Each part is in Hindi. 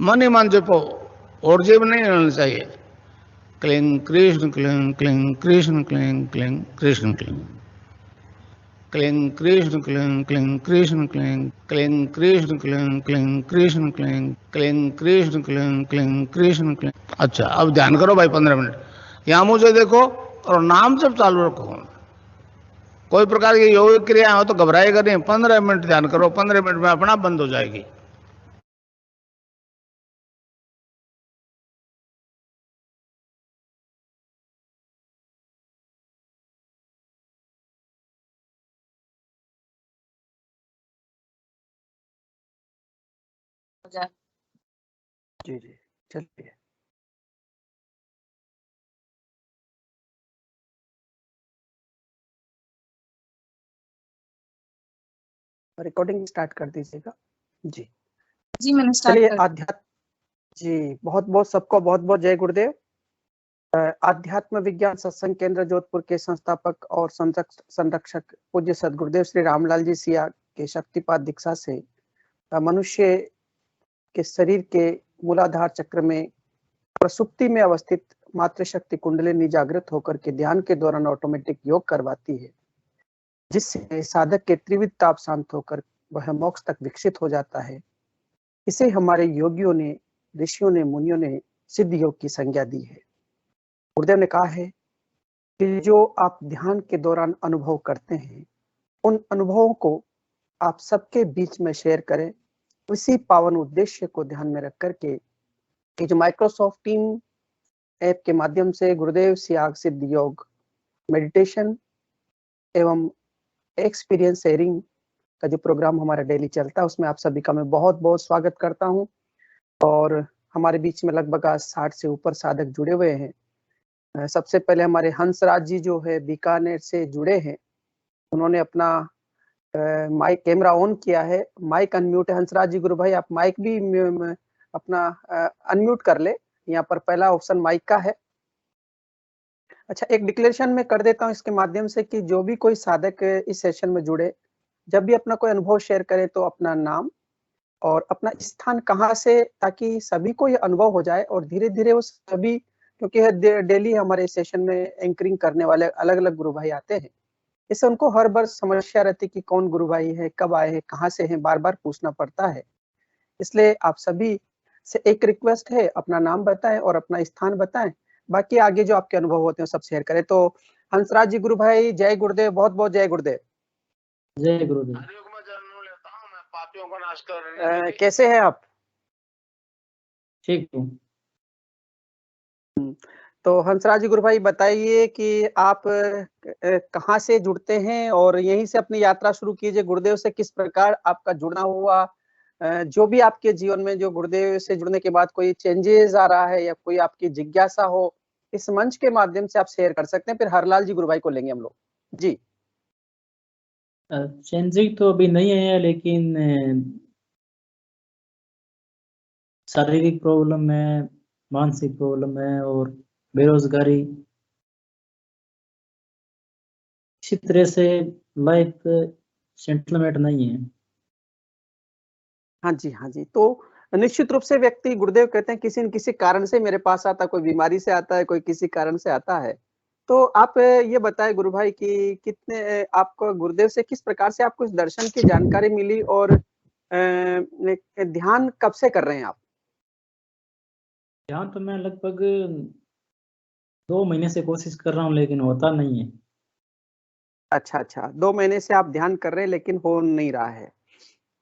मन ही मन जपो, और जेब नहीं रहना चाहिए। Cling Krishna cling cling Krishna cling cling Krishna cling cling Krishna cling cling Krishna cling cling Krishna cling cling Krishna cling cling Krishna cling cling Krishna cling. अच्छा, अब ध्यान करो भाई 15 मिनट। यहां मुझे देखो और नाम जब चालू रखो। कोई प्रकार की योग क्रिया हो तो घबराएगा नहीं। 15 मिनट ध्यान करो, 15 मिनट में अपना बंद हो जाएगी। जी जी, चलिए। रिकॉर्डिंग स्टार्ट कर दीजिएगा। जी जी, मैंने स्टार्ट चलिए। कर। आध्यात्म जी, बहुत बहुत सबको बहुत बहुत जय गुरुदेव। आध्यात्म विज्ञान सत्संग केंद्र जोधपुर के संस्थापक और संरक्षक पूज्य सदगुरुदेव श्री रामलाल जी सिया के शक्तिपात दीक्षा से मनुष्य के शरीर के मूलाधार चक्र में प्रसुप्ति में अवस्थित मातृशक्ति कुंडलिनी जागृत होकर के ध्यान के दौरान ऑटोमेटिक योग करवाती है, जिससे साधक के त्रिविध ताप शांत होकर वह मोक्ष तक विकसित हो जाता है। इसे हमारे योगियों ने, ऋषियों ने, मुनियों ने सिद्ध योग की संज्ञा दी है। गुरुदेव ने कहा है कि जो आप ध्यान के दौरान अनुभव करते हैं, उन अनुभवों को आप सबके बीच में शेयर करें। इसी पावन उद्देश्य को ध्यान में रख करके कि जो माइक्रोसॉफ्ट टीम ऐप के माध्यम से गुरुदेव सियाग सिद्ध योग मेडिटेशन एवं एक्सपीरियंस शेयरिंग का जो प्रोग्राम हमारा डेली चलता है, उसमें आप सभी का मैं बहुत बहुत स्वागत करता हूं। और हमारे बीच में लगभग आज 60 से ऊपर साधक जुड़े हुए हैं। सबसे पहले हमारे हंसराज जी जो है बीकानेर से जुड़े हैं, उन्होंने अपना माइक कैमरा ऑन किया है। माइक अनम्यूट है हंसराज जी। गुरु भाई आप माइक भी अपना अनम्यूट कर ले, यहाँ पर पहला ऑप्शन माइक का है। अच्छा, एक डिक्लेरेशन में कर देता हूँ इसके माध्यम से कि जो भी कोई साधक इस सेशन में जुड़े, जब भी अपना कोई अनुभव शेयर करे तो अपना नाम और अपना स्थान कहाँ से, ताकि सभी को ये अनुभव हो जाए और धीरे धीरे वो सभी, क्योंकि डेली हमारे सेशन में एंकरिंग करने वाले अलग अलग गुरु भाई आते हैं, इससे उनको हर बार समस्या रहती कि कौन गुरु भाई है, कब आए हैं, कहाँ से हैं, बार बार पूछना पड़ता है। इसलिए आप सभी से एक रिक्वेस्ट है, अपना नाम बताएं और अपना स्थान बताएं। बाकी आगे जो आपके अनुभव होते हैं सब शेयर करें। तो हंसराज जी गुरु भाई जय गुरुदेव, बहुत बहुत जय गुरुदेव। जय गुरुदेव। पापियों को नाश कर। कैसे हैं आप? ठीक हूँ। तो हंसराज जी गुरु भाई बताइए कि आप कहाँ से जुड़ते हैं और यहीं से अपनी यात्रा शुरू कीजिए। गुरुदेव से किस प्रकार आपका जुड़ना हुआ, जो भी आपके जीवन में जो गुरुदेव से जुड़ने के बाद कोई चेंजेस आ रहा है या कोई आपकी जिज्ञासा हो, इस मंच के माध्यम से आप शेयर कर सकते हैं। फिर हरलाल जी गुरु भाई को लेंगे हम लोग जी। चेंजिंग तो अभी नहीं है, लेकिन शारीरिक प्रॉब्लम है, मानसिक प्रॉब्लम है और बेरोजगारी, इसी तरह से लाइफ सेटलमेंट नहीं है। हाँ जी, हाँ जी। तो निश्चित रूप से व्यक्ति, गुरुदेव कहते हैं किसी न किसी कारण से मेरे पास आता है, कोई बीमारी से आता है, कोई किसी कारण से आता है। तो आप ये बताएं गुरु भाई कि कितने आपको गुरुदेव से किस प्रकार से आपको इस दर्शन की जानकारी मिली और ध्यान कब से कर रहे हैं आप? ध्यान तो मैं लगभग 2 महीने से कोशिश कर रहा हूँ, लेकिन होता नहीं है। अच्छा, अच्छा। 2 महीने से आप ध्यान कर रहे हैं लेकिन हो नहीं रहा है।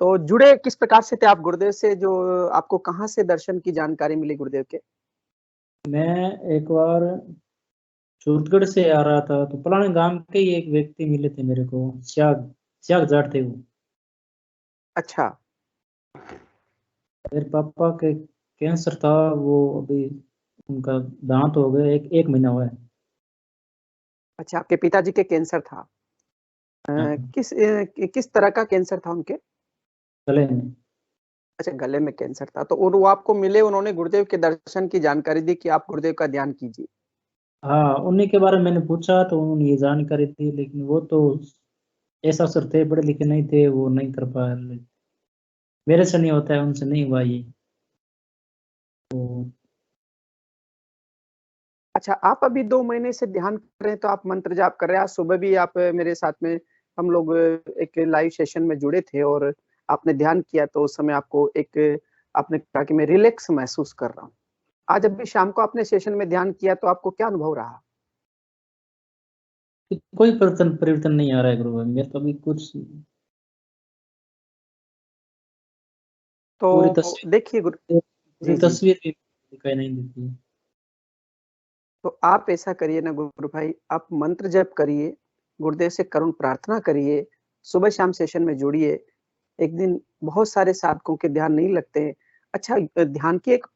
तो जुड़े किस प्रकार से थे आप गुरुदेव से, जो आपको कहाँ से दर्शन की जानकारी मिली गुरुदेव के? मैं एक बार सूरतगढ़ से आ रहा था, तो पुराने गांव के ही एक व्यक्ति मिले थे मेरे को, स्याग जाट थे वो। अच्छा। मेरे पापा के कैंसर था, वो अभी उनका दांत हो गए, एक महीना हुआ है। अच्छा, आपके पिताजी के कैंसर था। हाँ, किस तरह का कैंसर था उनके? गले में। अच्छा, गले में कैंसर था। तो वो आपको मिले, उन्होंने गुरुदेव के दर्शन की जानकारी दी कि आप गुरुदेव का ध्यान कीजिए। हाँ, उन्हीं के बारे में मैंने पूछा तो उन्होंने ये जानकारी दी, लेकिन वो तो ऐसा सर थे, पढ़े लिखे नहीं थे, वो नहीं कर पाए। मेरे से नहीं होता है, उनसे नहीं हुआ ये। तो अच्छा, आप अभी 2 महीने से ध्यान कर रहे हैं, तो आप मंत्र जाप कर रहे हैं। आज सुबह भी आप मेरे साथ में हम लोग एक लाइव सेशन में जुड़े थे और आपने ध्यान किया, तो उस समय आपको आपने कहा कि मैं रिलैक्स महसूस कर रहा हूँ। आज अभी शाम को आपने सेशन में ध्यान किया, तो आपको क्या अनुभव रहा? कोई परिवर्तन नहीं आ रहा है गुरु भाई, मेरे तो अभी कुछ पूरी तो तस्वीर देखिए पूरी जी, जी। तस्वीर भी दिखाई नहीं देती है। तो आप ऐसा करिए ना गुरु भाई, आप मंत्र जप करिए, गुरुदेव से करुण प्रार्थना करिए, सुबह-शाम सेशन में जुड़िए। एक दिन बहुत सारे साधकों के ध्यान नहीं लगते हैं। अच्छा, ध्यान की एक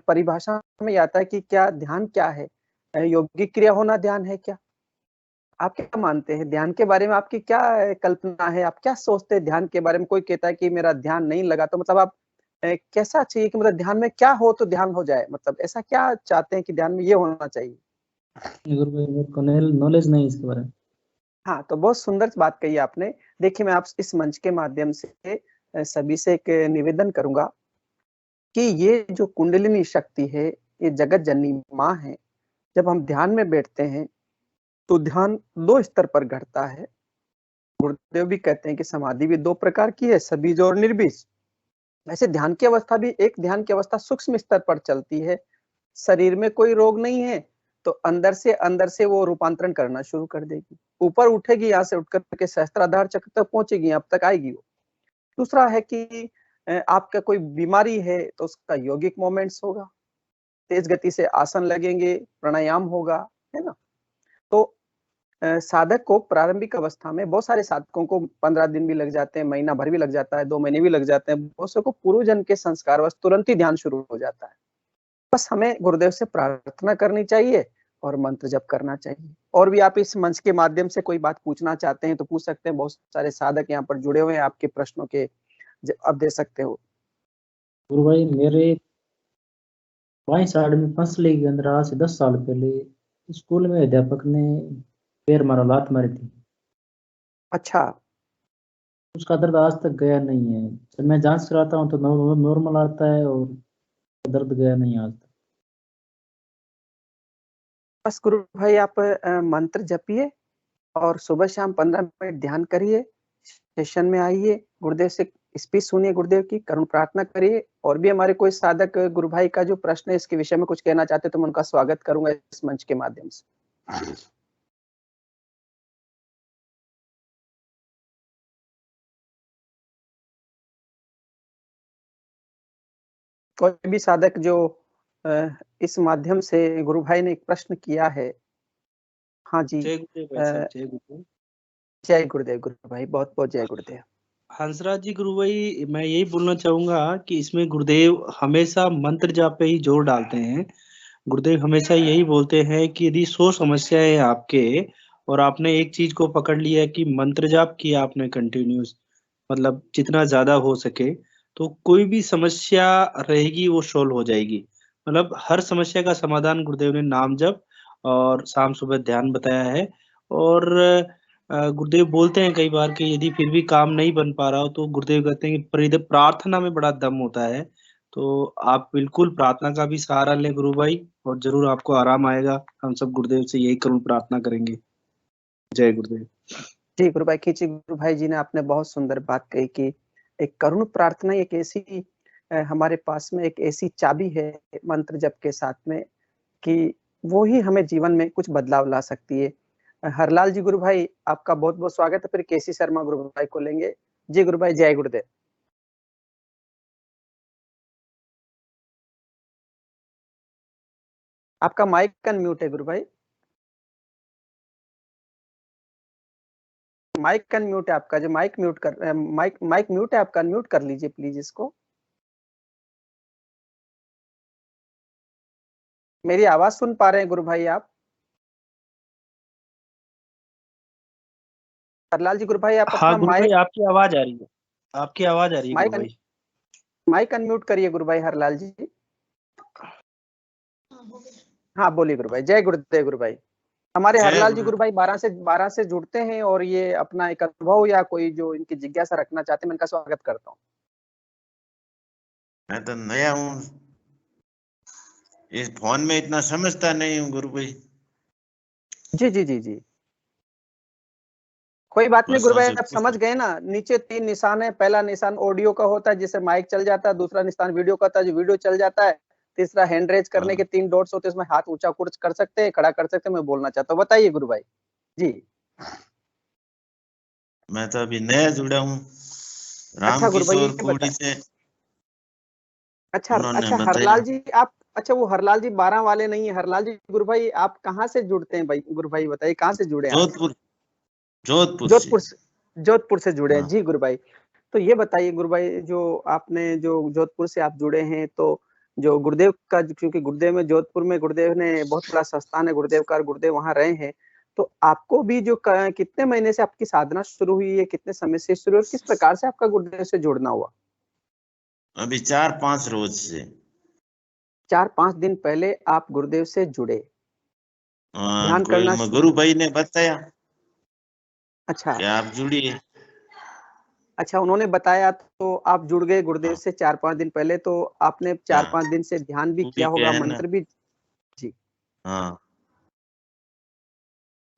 परिभाषा में ये आता है कि क्या ध्यान क्या है? यौगिक क्रिया होना ध्यान है क्या? आप क्या मानते हैं? ध्यान के बारे में आपकी क्या कल्पना है? आप क्या सोचते हैं ध्यान के बारे में? कोई कहता है कि मेरा ध्यान नहीं लगा, तो मतलब आप कैसा चाहिए कि मतलब ध्यान में क्या हो तो ध्यान हो जाए? मतलब ऐसा क्या चाहते हैं कि ध्यान में ये होना चाहिए? गुरु भाई मेरे को नॉलेज नहीं है इसके बारे में। हाँ, तो बहुत सुंदर बात कही आपने। देखिए, मैं आप इस मंच के माध्यम से सभी से एक निवेदन करूँगा कि ये जो कुंडलिनी शक्ति है, ये जगत जननी माँ है। जब हम ध्यान में बैठते हैं, तो ध्यान 2 स्तर पर घटता है। गुरुदेव भी कहते हैं कि समाधि भी 2 प्रकार की है, सबीज और निर्बीज। वैसे ध्यान की अवस्था भी एक ध्यान की अवस्था सूक्ष्म स्तर पर चलती है। शरीर में कोई रोग नहीं है, तो अंदर से वो रूपांतरण करना शुरू कर देगी। ऊपर उठेगी, यहाँ से उठ कर के सहस्त्राधार चक्र तक पहुँचेगी, अब तक आएगी वो। दूसरा है कि आपका कोई बीमारी है, तो उसका यौगिक मोमेंट्स होगा, तेज गति से आसन लगेंगे, प्राणायाम होगा, है ना? तो साधक को प्रारंभिक अवस्था में बहुत सारे साधकों को 15 दिन भी लग जाते हैं, महीना भर भी लग जाता है, 2 महीने भी लग जाते हैं। बहुत से को पूर्व जन्म के संस्कारवश तुरंत ही ध्यान शुरू हो जाता है। बस हमें गुरुदेव से प्रार्थना करनी चाहिए और मंत्र जप करना चाहिए। और भी आप इस मंच के माध्यम से कोई बात पूछना चाहते हैं, तो पूछ सकते हैं। बहुत सारे साधक यहाँ पर जुड़े हुए हैं, आपके प्रश्नों के जवाब दे सकते हो। गुरु भाई मेरे बाईं साइड में फंसले के अंदर आज से 10 साल पहले स्कूल में अध्यापक ने पैर मारा, लात मारी थी। अच्छा, उसका दर्द आज तक गया नहीं है। जब मैं जांच कराता हूँ तो नॉर्मल आता है और दर्द गया नहीं आज तक। बस गुरु भाई आप मंत्र जपिए और सुबह-शाम 15 मिनट ध्यान करिए, सेशन में आइए, गुरुदेव से स्पीच सुनिए, गुरुदेव की करुण प्रार्थना करिए। और भी हमारे कोई साधक गुरु भाई का जो प्रश्न है इसके विषय में कुछ कहना चाहते हैं, तो मैं उनका स्वागत करूँगा इस मंच के माध्यम से। कोई भी साधक जो इस माध्यम से गुरु भाई ने एक प्रश्न किया है। हाँ जी। जय गुरुदेव भाई अ, साहब, जय गुरुदेव। जय गुरुदेव गुरु भाई, बहुत-बहुत जय गुरुदेव। हंसराज जी, गुरु भाई मैं यही बोलना चाहूंगा कि इसमें गुरुदेव हमेशा मंत्र जाप पे ही जोर डालते हैं। गुरुदेव हमेशा यही बोलते हैं कि यदि 100 समस्याएं हैं आपके और आपने एक चीज को पकड़ लिया है कि मंत्र जाप किया आपने कंटिन्यूस, मतलब जितना ज्यादा हो सके, तो कोई भी समस्या रहेगी वो सोल्व हो जाएगी। मतलब हर समस्या का समाधान गुरुदेव ने नाम जप और शाम सुबह ध्यान बताया है। और गुरुदेव बोलते हैं कई बार कि यदि फिर भी काम नहीं बन पा रहा हो तो गुरुदेव कहते हैं कि प्रार्थना में बड़ा दम होता है। तो आप बिल्कुल प्रार्थना का भी सहारा लें गुरु भाई, और जरूर आपको आराम आएगा। हम सब गुरुदेव से यही करुण प्रार्थना करेंगे। जय गुरुदेव। जी, गुरु भाई खींची गुरु भाई जी ने आपने बहुत सुंदर बात कही कि एक करुण प्रार्थना एक ऐसी हमारे पास में एक ऐसी चाबी है मंत्र जप के साथ में कि वो ही हमें जीवन में कुछ बदलाव ला सकती है। हरलाल जी गुरु भाई, आपका बहुत-बहुत स्वागत है। फिर केसी शर्मा गुरु भाई को लेंगे। जी गुरु भाई, जय गुरुदेव। आपका माइक अनम्यूट है गुरु भाई। माइक अनम्यूट है आपका, जो माइक म्यूट कर माइक माइक म्यूट है आपका, अनम्यूट कर लीजिए प्लीज इसको। मेरी आवाज सुन पा रहे हैं गुरु भाई आप? हरलाल जी गुरु भाई, आप हाँ अपना गुरु भाई, आपकी आवाज आ रही है, आपकी आवाज आ रही है गुरु माइक भाई। माइक अनम्यूट करिए गुरु भाई हरलाल जी। हाँ, बोलिए गुरु भाई। जय गुरुदेव गुरु भाई। हमारे जय हरलाल जी गुरु। गुरु भाई 12 से जुड़ते हैं और ये अपना एक अनुभव या कोई जो इनकी जिज्ञासा रखना चाहते हैं, मैं इनका स्वागत करता हूँ। मैं तो नया हूँ, इस फोन में इतना समझता नहीं हूँ गुरु भाई। जी जी जी जी, कोई बात नहीं गुरु बच्चों भाई, से आप समझ पूछ। गए ना। नीचे 3 निशान है, पहला निशान ऑडियो का होता है जिससे माइक चल जाता है, दूसरा निशान वीडियो का होता है जो वीडियो चल जाता है, तीसरा हैंड रेज करने के 3 डॉट्स होते हैं, इसमें हाथ ऊंचा कुछ कर सकते हैं, खड़ा कर सकते हैं। मैं बोलना चाहता हूँ, बताइए गुरु भाई जी। मैं तो अभी नया जुड़ा हूँ अच्छा गुरु भाई, रामकिशोर ये कोड़ी बता, से, अच्छा उन्होंने अच्छा बताया। हरलाल जी आप, अच्छा वो हरलाल जी 12 वाले नहीं है हरलाल जी। गुरु भाई आप कहाँ से जुड़ते हैं भाई? गुरु भाई बताइए कहाँ से जुड़े आप? जोधपुर, जोधपुर से। जोधपुर से, जोधपुर से जुड़े हैं हाँ। जी गुरु भाई। तो ये बताइए गुरु भाई, जो आपने जो जोधपुर से आप जुड़े हैं, तो जो गुरुदेव का, क्योंकि गुरुदेव में जोधपुर में गुरुदेव ने बहुत बड़ा संस्थान है गुरुदेव का, गुरुदेव वहां रहे हैं, तो आपको भी जो कितने महीने से आपकी साधना शुरू हुई है, कितने समय से शुरू हुई, किस प्रकार से आपका गुरुदेव से जुड़ना हुआ? अभी 4-5 रोज से। 4-5 दिन पहले आप गुरुदेव से जुड़े, ध्यान करना कोई गुरु भाई ने बताया अच्छा कि आप जुड़िए। अच्छा, उन्होंने बताया तो आप जुड़ गए गुरुदेव हाँ, से 4-5 दिन पहले। तो आपने क्या 4-5 दिन से ध्यान भी पूरी किया क्या होगा, है ना। मंत्र भी। जी, हाँ,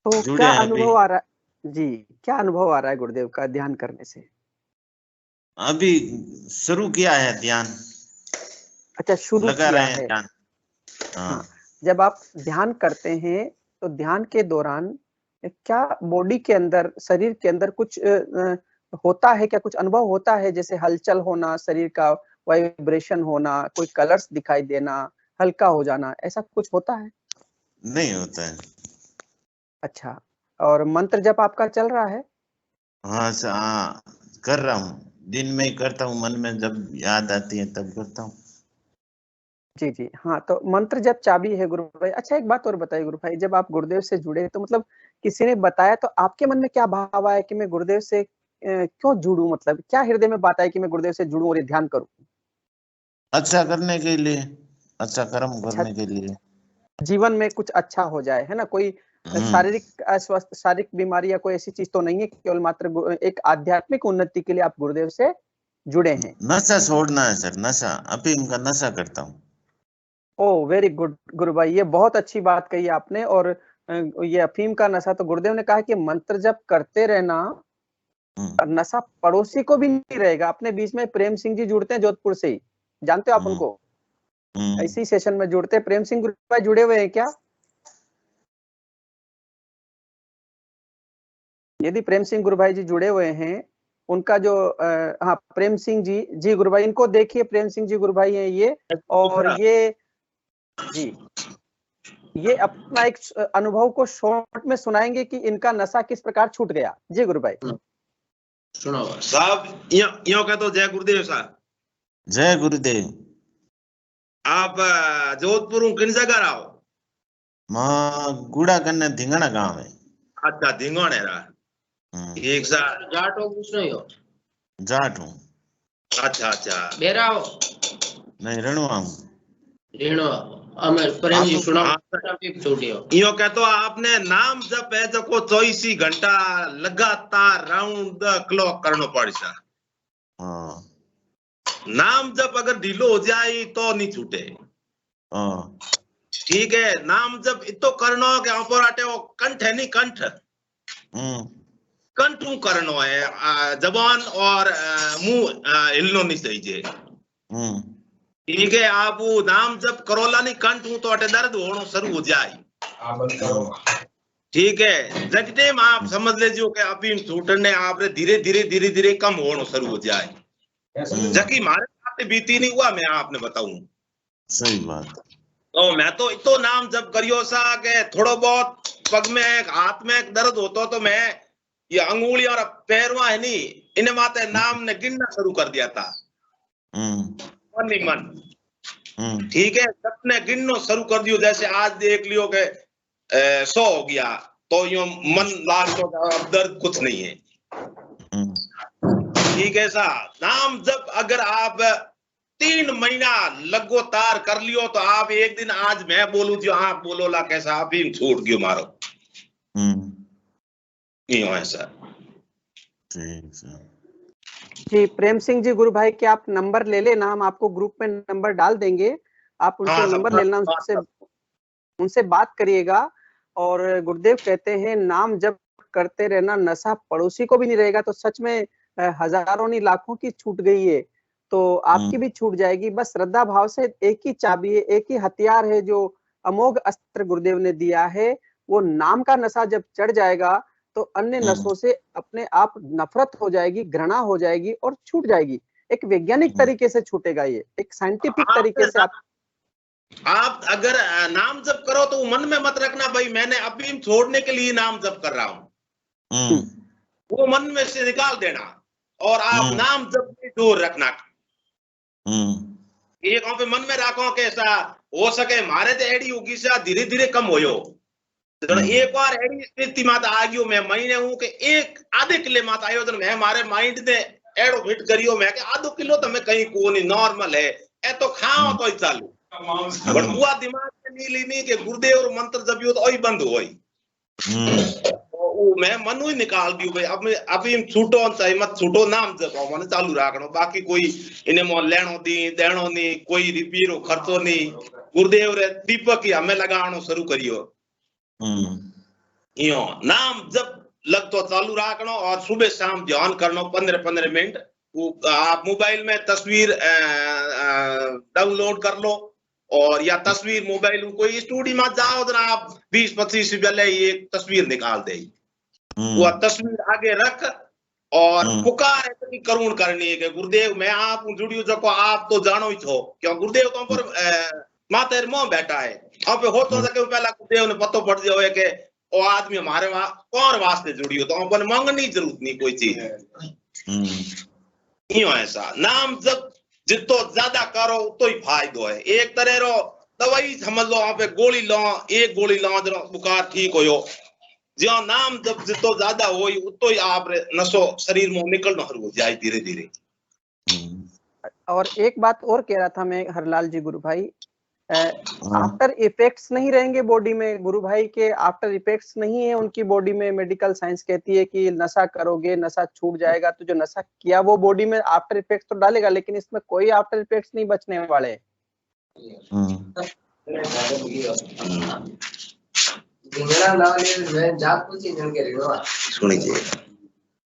तो जुड़े क्या हैं अभी। अनुभव आ रहा है जी, क्या अनुभव आ रहा है गुरुदेव का ध्यान करने से? अभी शुरू किया है ध्यान, अच्छा, शुरू लगा किया रहे हैं है। ध्यान। हाँ, हाँ। जब आप ध्यान करते हैं तो ध्यान के दौरान क्या बॉडी के अंदर, शरीर के अंदर कुछ होता है क्या? कुछ अनुभव होता है, जैसे हलचल होना, शरीर का वाइब्रेशन होना, कोई कलर्स दिखाई देना, हल्का हो जाना, ऐसा कुछ होता है? नहीं होता है। अच्छा, और मंत्र जप आपका चल रहा है? हाँ हाँ, कर रहा हूँ, दिन में ही करता हूँ, मन में जब याद आती है तब करता हूँ। जी जी, हाँ, तो मंत्र जप चाबी है गुरु भाई। अच्छा, एक बात और बताइए गुरु भाई, जब आप गुरुदेव से जुड़े तो मतलब किसी ने बताया, तो आपके मन में क्या भाव आया कि मैं गुरुदेव से क्यों जुड़ूं? मतलब क्या हृदय में बात आई कि मैं गुरुदेव से जुड़ूं और ये ध्यान करूं? अच्छा करने के लिए, अच्छा कर्म अच्छा, करने के लिए। जीवन में कुछ अच्छा हो जाए, है ना? कोई हम्म। शारीरिक अस्वस्थ, शारीरिक बीमारी या कोई ऐसी चीज तो नहीं है, केवल मात्र एक आध्यात्मिक उन्नति के लिए आप गुरुदेव से जुड़े हैं। नशा छोड़ना है सर, नशा, अफीम का नशा करता हूँ। ओह वेरी गुड गुरु भाई, ये बहुत अच्छी बात कही आपने। और ये अफीम का नशा, तो गुरुदेव ने कहा कि मंत्र जप करते रहना, हम्म। और नशा पड़ोसी को भी नहीं रहेगा। अपने बीच में प्रेम सिंह जी जुड़ते हैं जोधपुर से ही, जानते हो आप हम्म। उनको? हम्म। इसी सेशन में जुड़ते हैं। प्रेम सिंह गुरु भाई जुड़े हुए हैं क्या? यदि प्रेम सिंह गुरु भाई जी जुड़े हुए हैं, उनका जो हाँ प्रेम सिंह जी, जी गुरु भाई इनको देखिए, प्रेम सिंह जी गुरु भाई हैं ये। और ये जी, ये अपना एक अनुभव को शॉर्ट में सुनाएंगे कि इनका नशा किस प्रकार छूट गया। जी गुरु भाई। सुनो साहब, यो कह तो जय गुरुदेव साहब। जय गुरुदेव। आप जोधपुर किन जगह रहो? मां गुड़ा कन्ने धिंगना गांव है। अच्छा, धिंगोने रहा। एक साथ जाट हो कुछ नहीं हो? जाट हूँ। अच्छा अच्छा, बेरा हो? नहीं, रणवा हूँ। ऋणो अमर प्रेम जी आप सुनाओ। हाँ, छोटियो यो कह तो आपने नाम जप है जो को 24 घंटा लगातार राउंड द क्लॉक करनो पड़ सा। हाँ। नाम जप अगर ढीलो हो जाए तो नहीं छूटे। हाँ। ठीक है, नाम जप इतो करनो के ऊपर आटे वो कंठ है नहीं, कंठ कंठू करनो है, जबान और मुंह हिलनो नहीं चाहिए। ठीक है, आप वो नाम जब करोला नहीं कंठू तो अटे दर्द होना शुरू हो जाए। ठीक है, जब टाइम आप समझ लीजिए कि अफीम छूटने आप धीरे धीरे धीरे धीरे कम होना शुरू हो जाए। जबकि हमारे साथ बीती नहीं हुआ, मैं आपने बताऊं। सही बात। तो मैं तो इतो नाम जब करियो सा के थोड़ा बहुत पग में हाथ में दर्द होता तो मैं ये अंगुली और पैरवा है नहीं, इन्हें माते नाम ने गिनना शुरू कर दिया था मन ही मन। ठीक है, सबने गिनना शुरू कर दियो। जैसे आज देख लियो के 100 हो गया तो यो मन लास्ट हो गया, अब दर्द कुछ नहीं है। ठीक है सा नाम जब अगर आप 3 महीना लगातार कर लियो तो आप एक दिन, आज मैं बोलूं जो आप बोलो ला कैसा आप ही छूट गयो मारो। यो है सर। ठीक है जी प्रेम सिंह जी गुरु भाई के आप नंबर ले लेना, हम आपको ग्रुप में नंबर डाल देंगे। आप उनसे हाँ, नंबर सब- लेना, उनसे बात करिएगा। और गुरुदेव कहते हैं नाम जप करते रहना, नशा पड़ोसी को भी नहीं रहेगा। तो सच में हजारों नहीं लाखों की छूट गई है, तो आपकी भी छूट जाएगी। बस श्रद्धा भाव से, एक ही चाबी है, एक ही हथियार है जो अमोघ अस्त्र गुरुदेव ने दिया है। वो नाम का नशा जब चढ़ जाएगा तो अन्य नशों से अपने आप नफरत हो जाएगी, घृणा हो जाएगी और छूट जाएगी। एक वैज्ञानिक तरीके से छूटेगा, ये एक साइंटिफिक तरीके से आप अगर नाम जप करो तो मन में मत रखना भाई मैंने अफीम छोड़ने के लिए नाम जप कर रहा हूँ, वो मन में से निकाल देना और आप नाम जप से दूर रखना। एक पे मन में रखो कि ऐसा हो सके मारे तो एडी होगी सा धीरे धीरे कम होयो। एक बार एडी स्थिति माता आ गयो, मैं महीने हूं कि एक आधे किलो माता आयो तो मैं मारे माइंड ने एडो फिट करियो मैं कि आधो किलो तो मैं कहीं को नहीं नॉर्मल है, ए तो खाओ तो ही चालू। बट हुआ दिमाग में नीली नहीं कि गुरुदेव और मंत्र जपियो तो ही बंद होई। मैं मनु ही निकाल दियो भाई अब अभी छूटो चाहे मत छूटो, नाम जपो मैंने चालू रखनो। बाकी कोई इन्हें मोल लेनो दी देनो नहीं, कोई रिपीरो खर्चो नहीं। गुरुदेव रे दीपक ही हमें लगानो शुरू करियो। यो नाम जप लग तो चालू रखनो और सुबह शाम ध्यान करनो 15-15 मिनट। आप मोबाइल में तस्वीर डाउनलोड कर लो और या तस्वीर मोबाइल कोई स्टूडियो में जाओ तो आप 20-25 पहले एक तस्वीर निकाल दे, वो तस्वीर आगे रख और पुकार इतनी करुण करनी है कि गुरुदेव मैं आप जुड़ियो जको आप तो जानो ही छो क्यों गुरुदेव तो पर माते मोह बैठा है। अब हो तो सके पहला गुरुदेव ने पतो पड़ जाओ कि वो आदमी हमारे कौन वास्ते जुड़ियो तो अपन मांगनी जरूरत नहीं कोई चीज। यो ऐसा नाम जब जितो ज्यादा करो उतो ही फायदो है। एक तरह रो दवाई समझ लो आप गोली लो, एक गोली लो जो बुखार ठीक होयो, जो नाम जब जितो ज्यादा होई उतो ही आप नशो शरीर में निकलना शुरू हो जाए धीरे धीरे। और एक बात और कह रहा था मैं हरलाल जी गुरु भाई, आफ्टर इफेक्ट्स नहीं रहेंगे बॉडी में। गुरु भाई के आफ्टर इफेक्ट्स नहीं है उनकी बॉडी में। मेडिकल साइंस कहती है कि नशा करोगे नशा छूट जाएगा, तो जो नशा किया वो बॉडी में आफ्टर इफेक्ट्स तो डालेगा, लेकिन इसमें कोई आफ्टर इफेक्ट्स नहीं बचने वाले।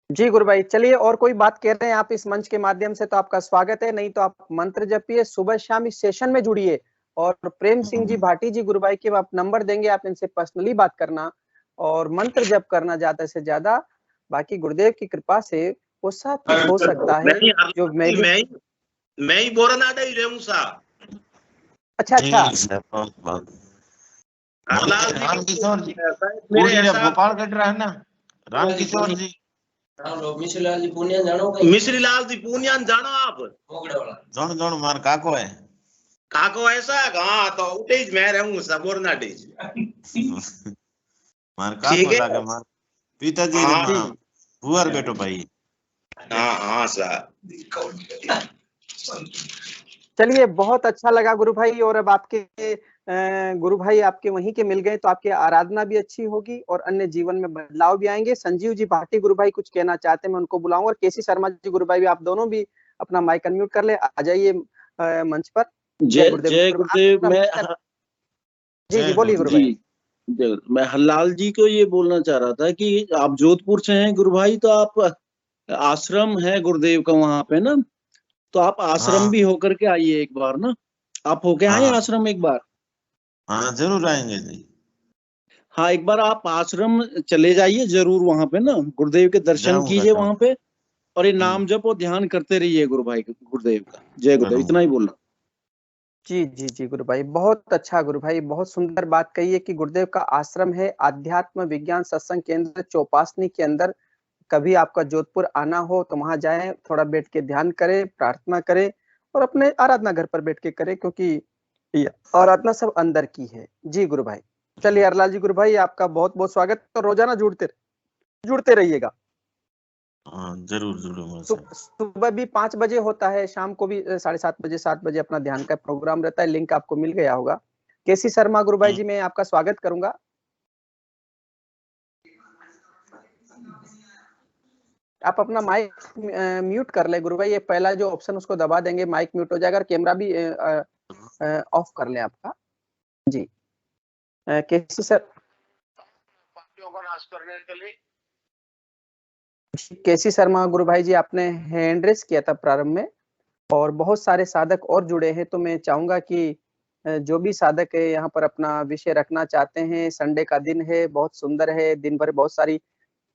जी गुरु भाई, चलिए और कोई बात कह रहे हैं आप इस मंच के माध्यम से तो आपका स्वागत है, नहीं तो आप मंत्र जपिए, सुबह शाम इस सेशन में जुड़िए। और प्रेम सिंह जी भाटी जी गुरु भाई के आप नंबर देंगे, आप इनसे पर्सनली बात करना और मंत्र जप करना ज्यादा से ज्यादा। बाकी गुरुदेव की कृपा से वो सब कुछ हो सकता है जो मैं ही बोरनाडा ही रहूं सा। अच्छा रामकिशोर जी गोपाल कट रहा है ना, रामकिशोर जी मिश्रीलाल जी पूनिया जानो, मिश्रीलाल जी पूनिया जानो आप जोन जोन मार काको है, काको ऐसा हाँ तो उठे ही मैं रहूं सा बोरनाडे मार काको लागे मार पिताजी रे बुआर बेटो भाई। हाँ सर चलिए बहुत अच्छा लगा गुरु भाई। और अब आपके गुरु भाई आपके वहीं के मिल गए तो आपकी आराधना भी अच्छी होगी और अन्य जीवन में बदलाव भी आएंगे। संजीव जी भाटी गुरु भाई कुछ कहना चाहते हैं, मैं उनको बुलाऊं। और केसी शर्मा जी गुरु भाई भी, आप दोनों भी अपना माइक अनम्यूट कर ले, आ जाइए मंच पर। जय गुरुदेव। मैं जी बोलिए गुरु भाई। मैं हरलाल जी को ये बोलना चाह रहा था कि आप जोधपुर से हैं गुरु भाई, तो आप आश्रम है गुरुदेव का वहां पे ना, तो आप आश्रम भी होकर के आइए एक बार ना। आप होके आए आश्रम एक बार? हाँ जरूर आएंगे जी। हाँ एक बार आप आश्रम चले जाइए जरूर, वहां पे ना गुरुदेव के दर्शन कीजिए वहां पे, और ये नाम जप और ध्यान करते रहिए गुरु भाई गुरुदेव का। जय गुरुदेव, इतना ही बोलना। जी जी जी गुरु भाई, बहुत अच्छा गुरु भाई, बहुत सुंदर बात कही है कि गुरुदेव का आश्रम है आध्यात्म विज्ञान सत्संग केंद्र चौपासनी के अंदर। कभी आपका जोधपुर आना हो तो वहां जाएं, थोड़ा बैठ के ध्यान करें, प्रार्थना करें और अपने आराधना घर पर बैठ के करें, क्योंकि आराधना सब अंदर की है। जी गुरु भाई। चलिए हरलाल जी गुरु भाई, आपका बहुत बहुत स्वागत। तो रोजाना जुड़ते रहिएगा। जरूर जरूर। सुबह भी 5 बजे होता है, शाम को भी 7:30 बजे 7 बजे अपना ध्यान का प्रोग्राम रहता है। लिंक आपको मिल गया होगा। केसी शर्मा गुरु भाई जी, मैं आपका स्वागत करूंगा। आप अपना माइक म्यूट कर ले गुरु भाई, ये पहला जो ऑप्शन उसको दबा देंगे, माइक म्यूट हो जाएगा। कैमरा भी ऑफ कर लें आपका। जी केसी सर, पार्टियों का नाश करने के लिए केसी शर्मा गुरु भाई जी, आपने हैंड रेस किया था प्रारंभ में और बहुत सारे साधक और जुड़े हैं, तो मैं चाहूंगा कि जो भी साधक है यहाँ पर अपना विषय रखना चाहते हैं, संडे का दिन है, बहुत सुंदर है, दिन भर बहुत सारी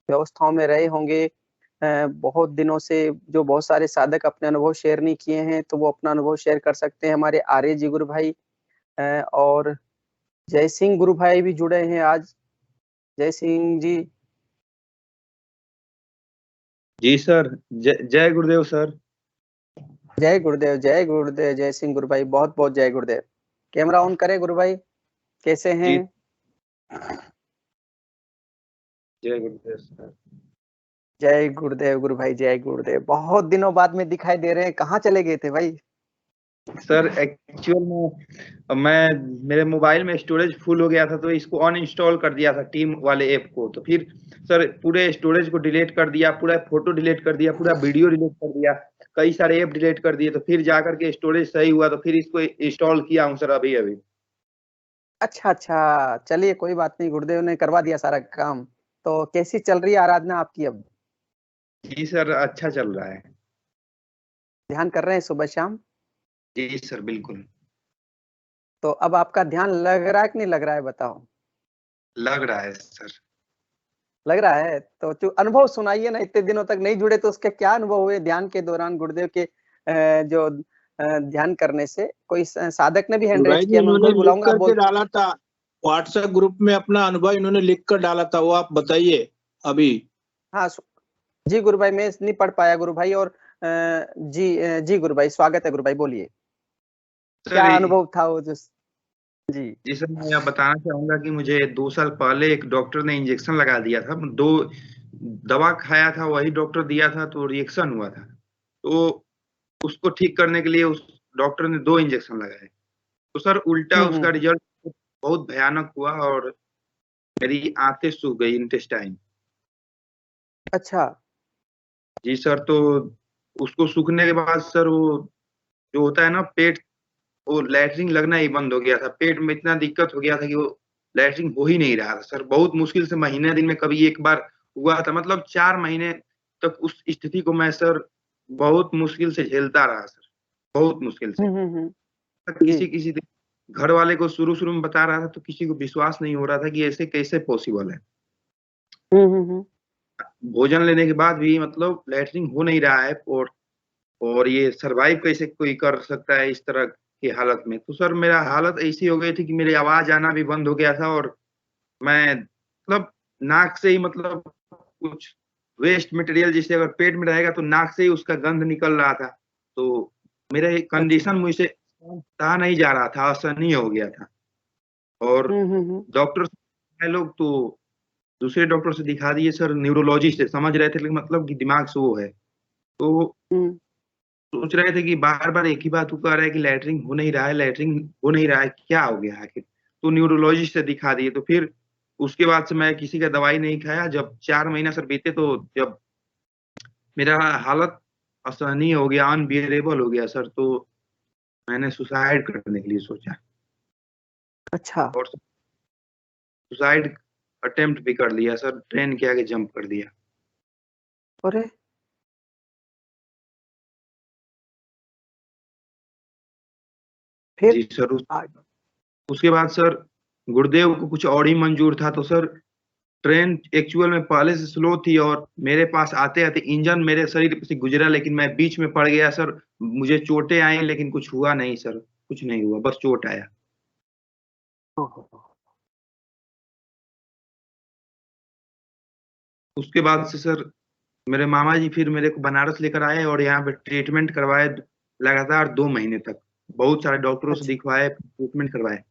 व्यवस्थाओं में रहे होंगे, बहुत दिनों से जो बहुत सारे साधक अपने अनुभव शेयर नहीं किए हैं, तो वो अपना अनुभव शेयर कर सकते हैं। हमारे आर्य जी गुरु भाई और जय सिंह गुरु भाई भी जुड़े हैं आज। जय सिंह जी। जी सर, जय गुरुदेव सर। जय गुरुदेव, जय गुरुदेव। जय सिंह गुरु भाई, बहुत बहुत जय गुरुदेव। कैमरा ऑन करें गुरु भाई, कैसे हैं? जय गुरुदेव सर। जय गुरुदेव गुरु भाई, जय गुरुदेव। बहुत दिनों बाद में दिखाई दे रहे हैं, कहाँ चले गए थे भाई? सर एक्चुअल में मेरे मोबाइल में स्टोरेज फुल हो गया था, तो इसको अनइंस्टॉल कर दिया था टीम वाले ऐप को। तो फिर सर पूरे स्टोरेज को डिलीट कर दिया, पूरा फोटो डिलीट कर दिया, पूरा वीडियो डिलीट कर दिया, कई सारे ऐप डिलीट कर दिए। तो फिर जाकर के स्टोरेज सही हुआ, तो फिर इसको इंस्टॉल किया हूँ सर अभी अभी। अच्छा अच्छा, चलिए कोई बात नहीं, गुरुदेव ने करवा दिया सारा काम। तो कैसी चल रही है आराधना आपकी अब? जी सर, अच्छा चल रहा है। ध्यान कर रहे हैं सुबह शाम? जी सर बिल्कुल। तो अब आपका ध्यान लग रहा है कि नहीं लग रहा है, बताओ? लग रहा है सर। लग रहा है तो जो अनुभव सुनाइए ना, इतने दिनों तक नहीं जुड़े तो उसके क्या अनुभव हुए ध्यान के दौरान गुरुदेव के जो ध्यान करने से? कोई साधक ने भी हैंड रेज किया, मैं उनको इन्होंने लिख बुलाऊंगा। करके डाला था व्हाट्सएप ग्रुप में, अपना अनुभव इन्होंने लिख कर डाला था, वो आप बताइए अभी। हाँ जी गुरु भाई, मैं नहीं पढ़ पाया गुरु भाई। और जी गुरु भाई, स्वागत है गुरु भाई, बोलिए क्या अनुभव था वो जो? जी सर, मैं यह बताना चाहूंगा कि मुझे 2 साल पहले एक डॉक्टर ने इंजेक्शन लगा दिया था। 2 दवा खाया था, वही डॉक्टर दिया था, तो रिएक्शन हुआ था। तो उसको ठीक करने के लिए उस डॉक्टर ने 2 इंजेक्शन लगाए। तो सर उल्टा उसका रिजल्ट बहुत भयानक हुआ और मेरी आंतें सूख गई, इंटेस्टाइन। अच्छा। जी सर, तो उसको सूखने के बाद सर वो जो होता है ना पेट, वो लैट्रिन लगना ही बंद हो गया था। पेट में इतना दिक्कत हो गया था कि वो लैट्रिन हो ही नहीं रहा था सर। बहुत मुश्किल से महीने दिन में कभी एक बार हुआ था, मतलब 4 महीने तक उस स्थिति को मैं सर बहुत मुश्किल से झेलता रहा सर, बहुत मुश्किल से। किसी घर वाले को शुरू में बता रहा था तो किसी को विश्वास नहीं हो रहा था कि ऐसे कैसे पॉसिबल है। भोजन लेने के बाद भी मतलब लैट्रिन हो नहीं रहा है, और ये सरवाइव कैसे कोई कर सकता है इस तरह की हालत में। तो सर मेरा हालत ऐसी हो गई थी कि मेरी आवाज आना भी बंद हो गया था, और मैं मतलब नाक से ही मतलब कुछ वेस्ट मटेरियल जिसे अगर पेट में रहेगा तो नाक से ही उसका गंध निकल रहा था। तो मेरा कंडीशन मुझसे सहा नहीं जा रहा था, असहनीय हो गया था। और डॉक्टर लोग तो दूसरे डॉक्टर से दिखा दिए सर, न्यूरोलॉजिस्ट से समझ रहे थे, लेकिन मतलब कि दिमाग से वो है। तो सोच रहे थे कि बार बार एक ही बात वो कह रहा है कि लैट्रिन हो नहीं रहा है, लैट्रिन हो नहीं रहा है, क्या हो गया आखिर? तो न्यूरोलॉजिस्ट से दिखा दिए। तो फिर उसके बाद से मैं किसी का दवाई नहीं खाया। जब 4 महीना सर बीते, तो जब मेरा हालत असहनीय हो गया, अनबियरेबल हो गया सर, तो मैंने सुसाइड करने के लिए सोचा। अच्छा। और सुसाइड अटेम्प्ट भी कर लिया सर, ट्रेन के आगे जंप कर दिया। अरे फिर? जी सर, उसके बाद सर गुरुदेव को कुछ और ही मंजूर था। तो सर ट्रेन एक्चुअल में पहले से स्लो थी, और मेरे पास आते आते इंजन मेरे शरीर से गुजरा, लेकिन मैं बीच में पड़ गया सर। मुझे चोटें आई, लेकिन कुछ हुआ नहीं सर, कुछ नहीं हुआ, बस चोट आया। उसके बाद से सर मेरे मामा जी फिर मेरे को बनारस लेकर आए और यहाँ पे ट्रीटमेंट करवाए लगातार 2 महीने तक। बहुत सारे डॉक्टरों से दिखवाए, ट्रीटमेंट करवाए।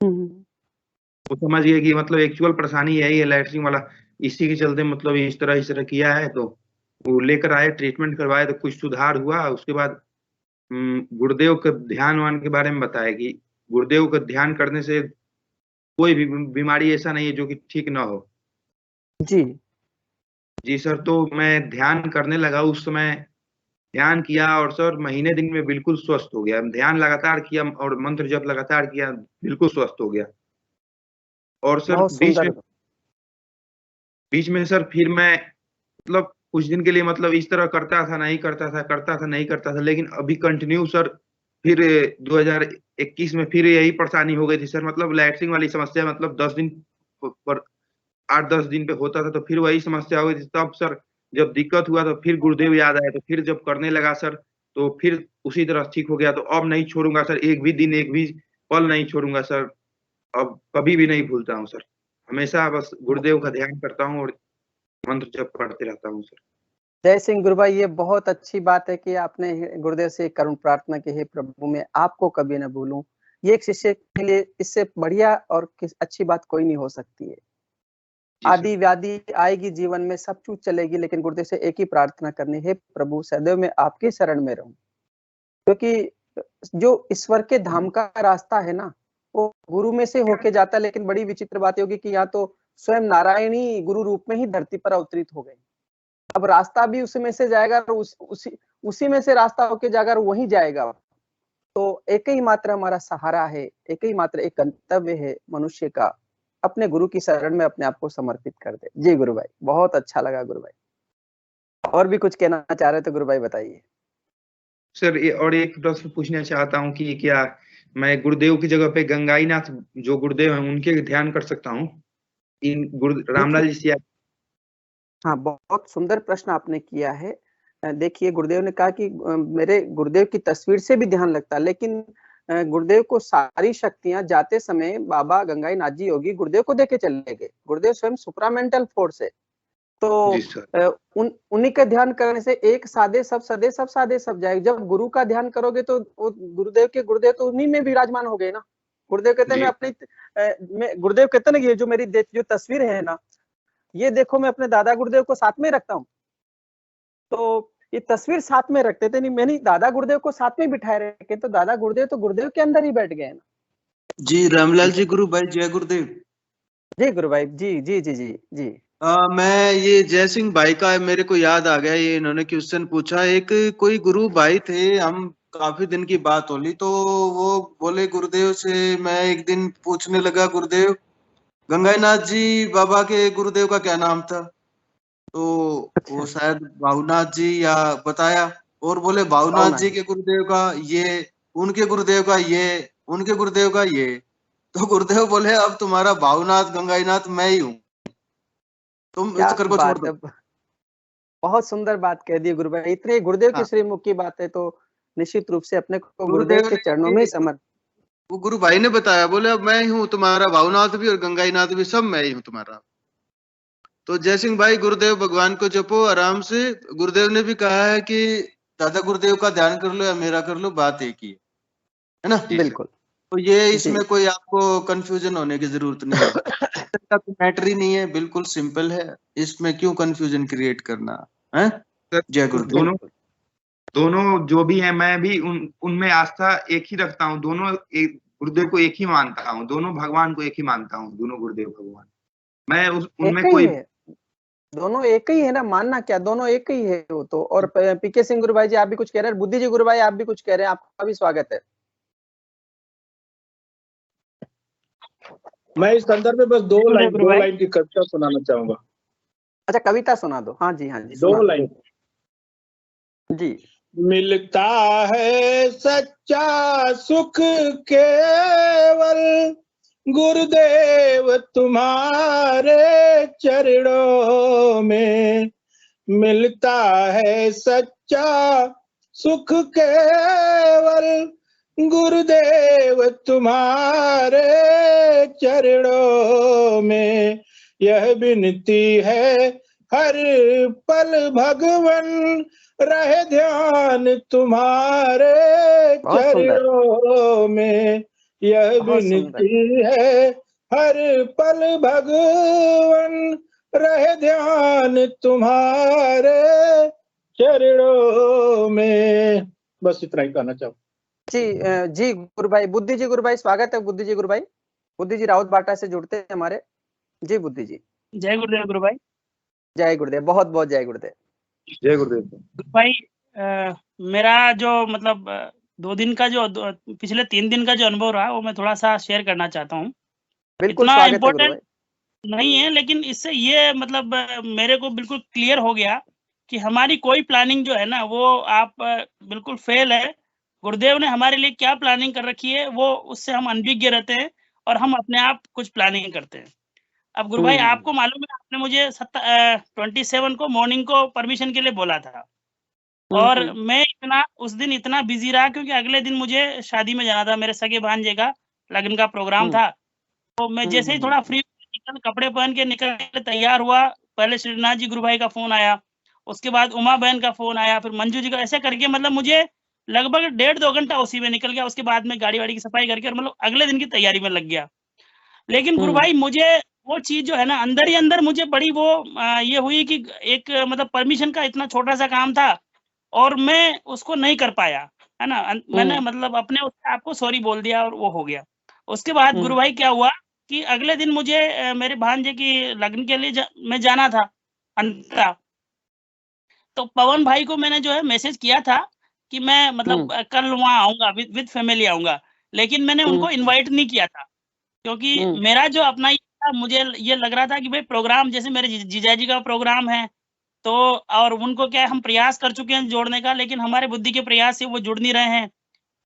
वो समझ गए कि मतलब एक्चुअल परेशानी यही है लैट्रिन वाला, इसी के चलते मतलब इस तरह किया है। तो वो लेकर आए, ट्रीटमेंट करवाए, तो कुछ सुधार हुआ। उसके बाद गुरुदेव के ध्यान वान के बारे में बताया कि गुरुदेव का ध्यान करने से कोई भी बीमारी ऐसा नहीं है जो कि ठीक ना हो। जी जी सर, तो मैं ध्यान करने लगा उस समय। ध्यान किया और सर महीने दिन में बिल्कुल स्वस्थ हो गया। ध्यान लगातार किया और मंत्र जप लगातार किया, बिल्कुल स्वस्थ हो गया। और सर बहुत सुंदर। बीच में सर फिर मैं मतलब कुछ दिन के लिए मतलब इस तरह करता था, नहीं करता था, करता था, नहीं करता था, लेकिन अभी कंटिन्यू सर फिर 2021 में फिर यही परेशानी हो गई थी सर। मतलब लैट्रिन वाली समस्या, मतलब 10 दिन पर 8-10 दिन पे होता था, तो फिर वही समस्या हो गई थी। तब सर जब दिक्कत हुआ तो फिर गुरुदेव याद आया, तो फिर जब करने लगा सर तो फिर उसी तरह ठीक हो गया। तो अब नहीं छोड़ूंगा सर, एक भी दिन, एक भी पल नहीं छोड़ूंगा सर। अब कभी भी नहीं भूलता हूँ सर, हमेशा बस गुरुदेव का ध्यान करता हूँ और मंत्र जप पढ़ते रहता हूँ सर। जय सिंह गुरु भाई, ये बहुत अच्छी बात है कि आपने गुरुदेव से करुण प्रार्थना की, हे प्रभु मैं आपको कभी न भूलूं। ये एक शिष्य के लिए इससे बढ़िया और अच्छी बात कोई नहीं हो सकती है। आदि व्याधि आएगी जीवन में, सब कुछ चलेगी, लेकिन गुरुदेव से एक ही प्रार्थना करनी है, प्रभु सदैव मैं आपकी शरण में रहूं। क्योंकि जो ईश्वर के धाम का रास्ता है ना, वो गुरु में से होके जाता है। लेकिन बड़ी विचित्र बात होगी कि यहाँ तो स्वयं नारायण ही गुरु रूप में ही धरती पर अवतरित हो गए। अब रास्ता भी उसी में से जाएगा और उसी में से रास्ता होके जाएगा और वहीं जाएगा। तो एक ही मात्र हमारा सहारा है, एक ही मात्र एक गंतव्य है मनुष्य का, अपने गुरु की शरण में अपने आप को समर्पित कर दे। जी गुरु भाई, बहुत अच्छा लगा गुरु भाई। और भी कुछ कहना चाह रहे तो गुरु भाई बताइए। सर और एक प्रश्न पूछना चाहता हूँ कि क्या मैं गुरुदेव की जगह पे गंगाईनाथ जो गुरुदेव हैं उनके ध्यान कर सकता हूँ? इन गुरु रामलाल जी सिया। हाँ, बहुत सुंदर प्रश्न आपने किया है। देखिए, गुरुदेव ने कहा कि मेरे गुरुदेव की तस्वीर से भी ध्यान लगता है, लेकिन गुरुदेव को सारी शक्तियां जाते समय बाबा गंगाई नाथ जी योगी गुरुदेव को देके चले गए। गुरुदेव स्वयं सुपरामेंटल फोर्स है। तो उन्हीं का ध्यान करने से एक साधे सब सदे, सब साधे सब जाएगा। जब गुरु का ध्यान करोगे तो वो गुरुदेव तो उन्हीं में विराजमान हो गए ना। गुरुदेव कहते हैं मैं गुरुदेव कहते हैं ना, ये जो मेरी जो तस्वीर है ना, ये देखो मैं अपने दादा गुरुदेव को साथ में रखता हूँ। तो ये तस्वीर साथ में रखते थे, नहीं मैंने दादा गुरुदेव को साथ में बिठाए रखे, तो दादा गुरुदेव तो गुरुदेव के अंदर ही बैठ गए ना। जी रामलाल जी गुरु भाई, जय गुरुदेव। जी गुरु भाई, जी जी जी जी जी। मैं ये जय सिंह भाई का मेरे को याद आ गया, ये इन्होंने क्वेश्चन पूछा। एक कोई गुरु भाई थे, हम काफी दिन की बात होली, तो वो बोले गुरुदेव से, मैं एक दिन पूछने लगा गुरुदेव गंगाईनाथ जी बाबा के गुरुदेव का क्या नाम था, तो वो शायद भावनाथ जी या बताया, और बोले भावनाथ जी के गुरुदेव का ये, उनके गुरुदेव का ये, उनके गुरुदेव का ये। तो गुरुदेव बोले अब तुम्हारा भावनाथ गंगाईनाथ मैं ही हूँ, तुम इस चक्कर को छोड़ दो। बहुत सुंदर बात कह दी गुरु भाई। इतने गुरुदेव की श्रीमुख की बात है तो निश्चित रूप से अपने को गुरुदेव के चरणों में समर्पित। वो गुरु भाई ने बताया, बोले अब मैं ही हूँ तुम्हारा भावनाथ भी और गंगाईनाथ भी, सब मैं ही हूँ तुम्हारा। तो जय सिंह भाई, गुरुदेव भगवान को जपो आराम से। गुरुदेव ने भी कहा है कि दादा गुरुदेव का ध्यान कर लो या मेरा कर लो, बात एक ही है ना। बिल्कुल। तो ये इसमें कोई आपको कंफ्यूजन होने की जरूरत नहीं है। मैटर ही नहीं है, बिल्कुल सिंपल है, इसमें क्यों कंफ्यूजन क्रिएट करना है। जय गुरुदेव। दोनों जो भी है, मैं भी उनमें आस्था एक ही रखता हूँ। दोनों एक गुरुदेव को एक ही मानता हूँ, दोनों भगवान को एक ही मानता हूँ, दोनों गुरुदेव भगवान। मैं उनमें कोई, दोनों एक ही है ना, मानना क्या, दोनों एक ही है वो तो। और पीके सिंह गुरु भाई जी आप भी कुछ कह रहे हैं, बुद्धि जी गुरु भाई आप भी कुछ कह रहे हैं, आपका भी स्वागत है। मैं इस संदर्भ में बस दो लाइन की कविता सुनाना चाहूंगा। अच्छा, कविता सुना दो। हाँ जी, हाँ जी, दो लाइन जी। मिलता है सच्चा सुख केवल गुरुदेव तुम्हारे चरणों में, मिलता है सच्चा सुख केवल गुरुदेव तुम्हारे चरणों में। यह विनती है हर पल भगवन रहे ध्यान तुम्हारे चरणों में। यह विनती है हर पल भगवन रहे ध्यान तुम्हारे चरणों में। बस इतना ही कहना चाहूँ। जी गुरु भाई, बुद्धि जी गुरु भाई स्वागत है। बुद्धि जी गुरु भाई, बुद्धि जी राउत बाटा से जुड़ते हैं हमारे। जी बुद्धि जी। जय गुरुदेव गुरु भाई। जय गुरुदेव, बहुत बहुत जय गुरुदेव। जय गुरुदेव गुरु भाई। मेरा जो मतलब 2 दिन का जो पिछले 3 दिन का जो अनुभव रहा वो मैं थोड़ा-सा शेयर करना चाहता हूँ। बिल्कुल इतना स्वागत है गुरु इम्पोर्टेंट भाई। नहीं है, लेकिन इससे ये मतलब मेरे को बिल्कुल क्लियर हो गया कि हमारी कोई प्लानिंग जो है ना वो आप बिल्कुल फेल है। गुरुदेव ने हमारे लिए क्या प्लानिंग कर रखी है वो उससे हम अनभिज्ञ रहते हैं और हम अपने आप कुछ प्लानिंग करते हैं। अब गुरु भाई आपको मालूम है आपने मुझे 27 को मॉर्निंग को परमिशन के लिए बोला था और मैं इतना उस दिन इतना बिजी रहा क्योंकि अगले दिन मुझे शादी में जाना था, मेरे सगे भांजे का लगन का प्रोग्राम था। तो मैं जैसे ही थोड़ा फ्री निकल कपड़े पहन के निकलने के लिए तैयार हुआ, पहले श्रीनाथ जी गुरु भाई का फोन आया, उसके बाद उमा बहन का फोन आया, फिर मंजू जी का, ऐसे करके मतलब मुझे लगभग 1.5-2 घंटा उसी में निकल गया। उसके बाद में गाड़ी वाड़ी की सफाई करके और मतलब अगले दिन की तैयारी में लग गया। लेकिन गुरु भाई मुझे वो चीज जो है ना अंदर ही अंदर मुझे बड़ी वो ये हुई कि एक मतलब परमिशन का इतना छोटा सा काम था और मैं उसको नहीं कर पाया, है ना। मैंने मतलब अपने आपको सॉरी बोल दिया और वो हो गया। उसके बाद गुरु भाई क्या हुआ कि अगले दिन मुझे मेरे भांजे की लगन के लिए मैं जाना था अंतरा। तो पवन भाई को मैंने जो है मैसेज किया था कि मैं मतलब कल वहाँ आऊंगा, विद फैमिली आऊंगा, लेकिन मैंने उनको इनवाइट नहीं किया था क्योंकि मेरा जो अपना ये था, मुझे ये लग रहा था कि भाई प्रोग्राम जैसे मेरे जीजा जी का प्रोग्राम है तो और उनको क्या है, हम प्रयास कर चुके हैं जोड़ने का, लेकिन हमारे बुद्धि के प्रयास से वो जुड़ नहीं रहे हैं।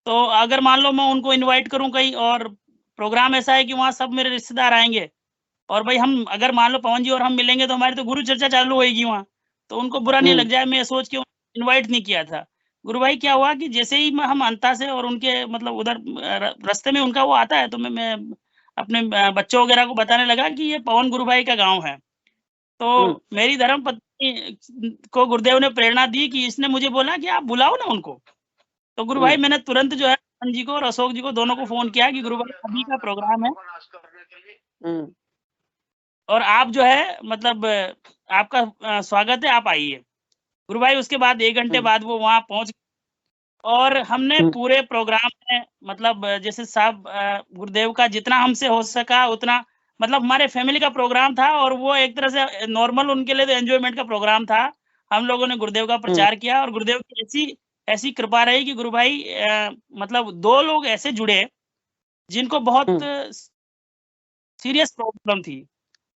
तो अगर मान लो मैं उनको इनवाइट करूं कहीं और प्रोग्राम ऐसा है कि वहाँ सब मेरे रिश्तेदार आएंगे और भाई हम अगर मान लो पवन जी और हम मिलेंगे तो हमारी तो गुरु चर्चा चालू होगी वहाँ, तो उनको बुरा नहीं लग जाए, मैं सोच के इनवाइट नहीं किया था। गुरु भाई क्या हुआ कि जैसे ही हम अंता से और उनके मतलब उधर रास्ते में उनका वो आता है तो मैं अपने बच्चों वगैरह को बताने लगा कि ये पवन गुरु भाई का गाँव है। तो मेरी धर्म पत्नी को गुरुदेव ने प्रेरणा दी कि इसने मुझे बोला कि आप बुलाओ ना उनको। तो गुरु भाई मैंने तुरंत जो है पवन जी को और अशोक जी को दोनों को फोन किया कि गुरु भाई अभी का प्रोग्राम है और आप जो है मतलब आपका स्वागत है, आप आइए। गुरु भाई उसके बाद 1 घंटे बाद वो वहाँ पहुंच और हमने पूरे प्रोग्राम में मतलब जैसे साहब गुरुदेव का जितना हमसे हो सका उतना मतलब हमारे फैमिली का प्रोग्राम था और वो एक तरह से नॉर्मल उनके लिए तो एंजॉयमेंट का प्रोग्राम था। हम लोगों ने गुरुदेव का प्रचार किया और गुरुदेव की ऐसी कृपा रही कि गुरु भाई मतलब 2 लोग ऐसे जुड़े जिनको बहुत सीरियस प्रॉब्लम थी।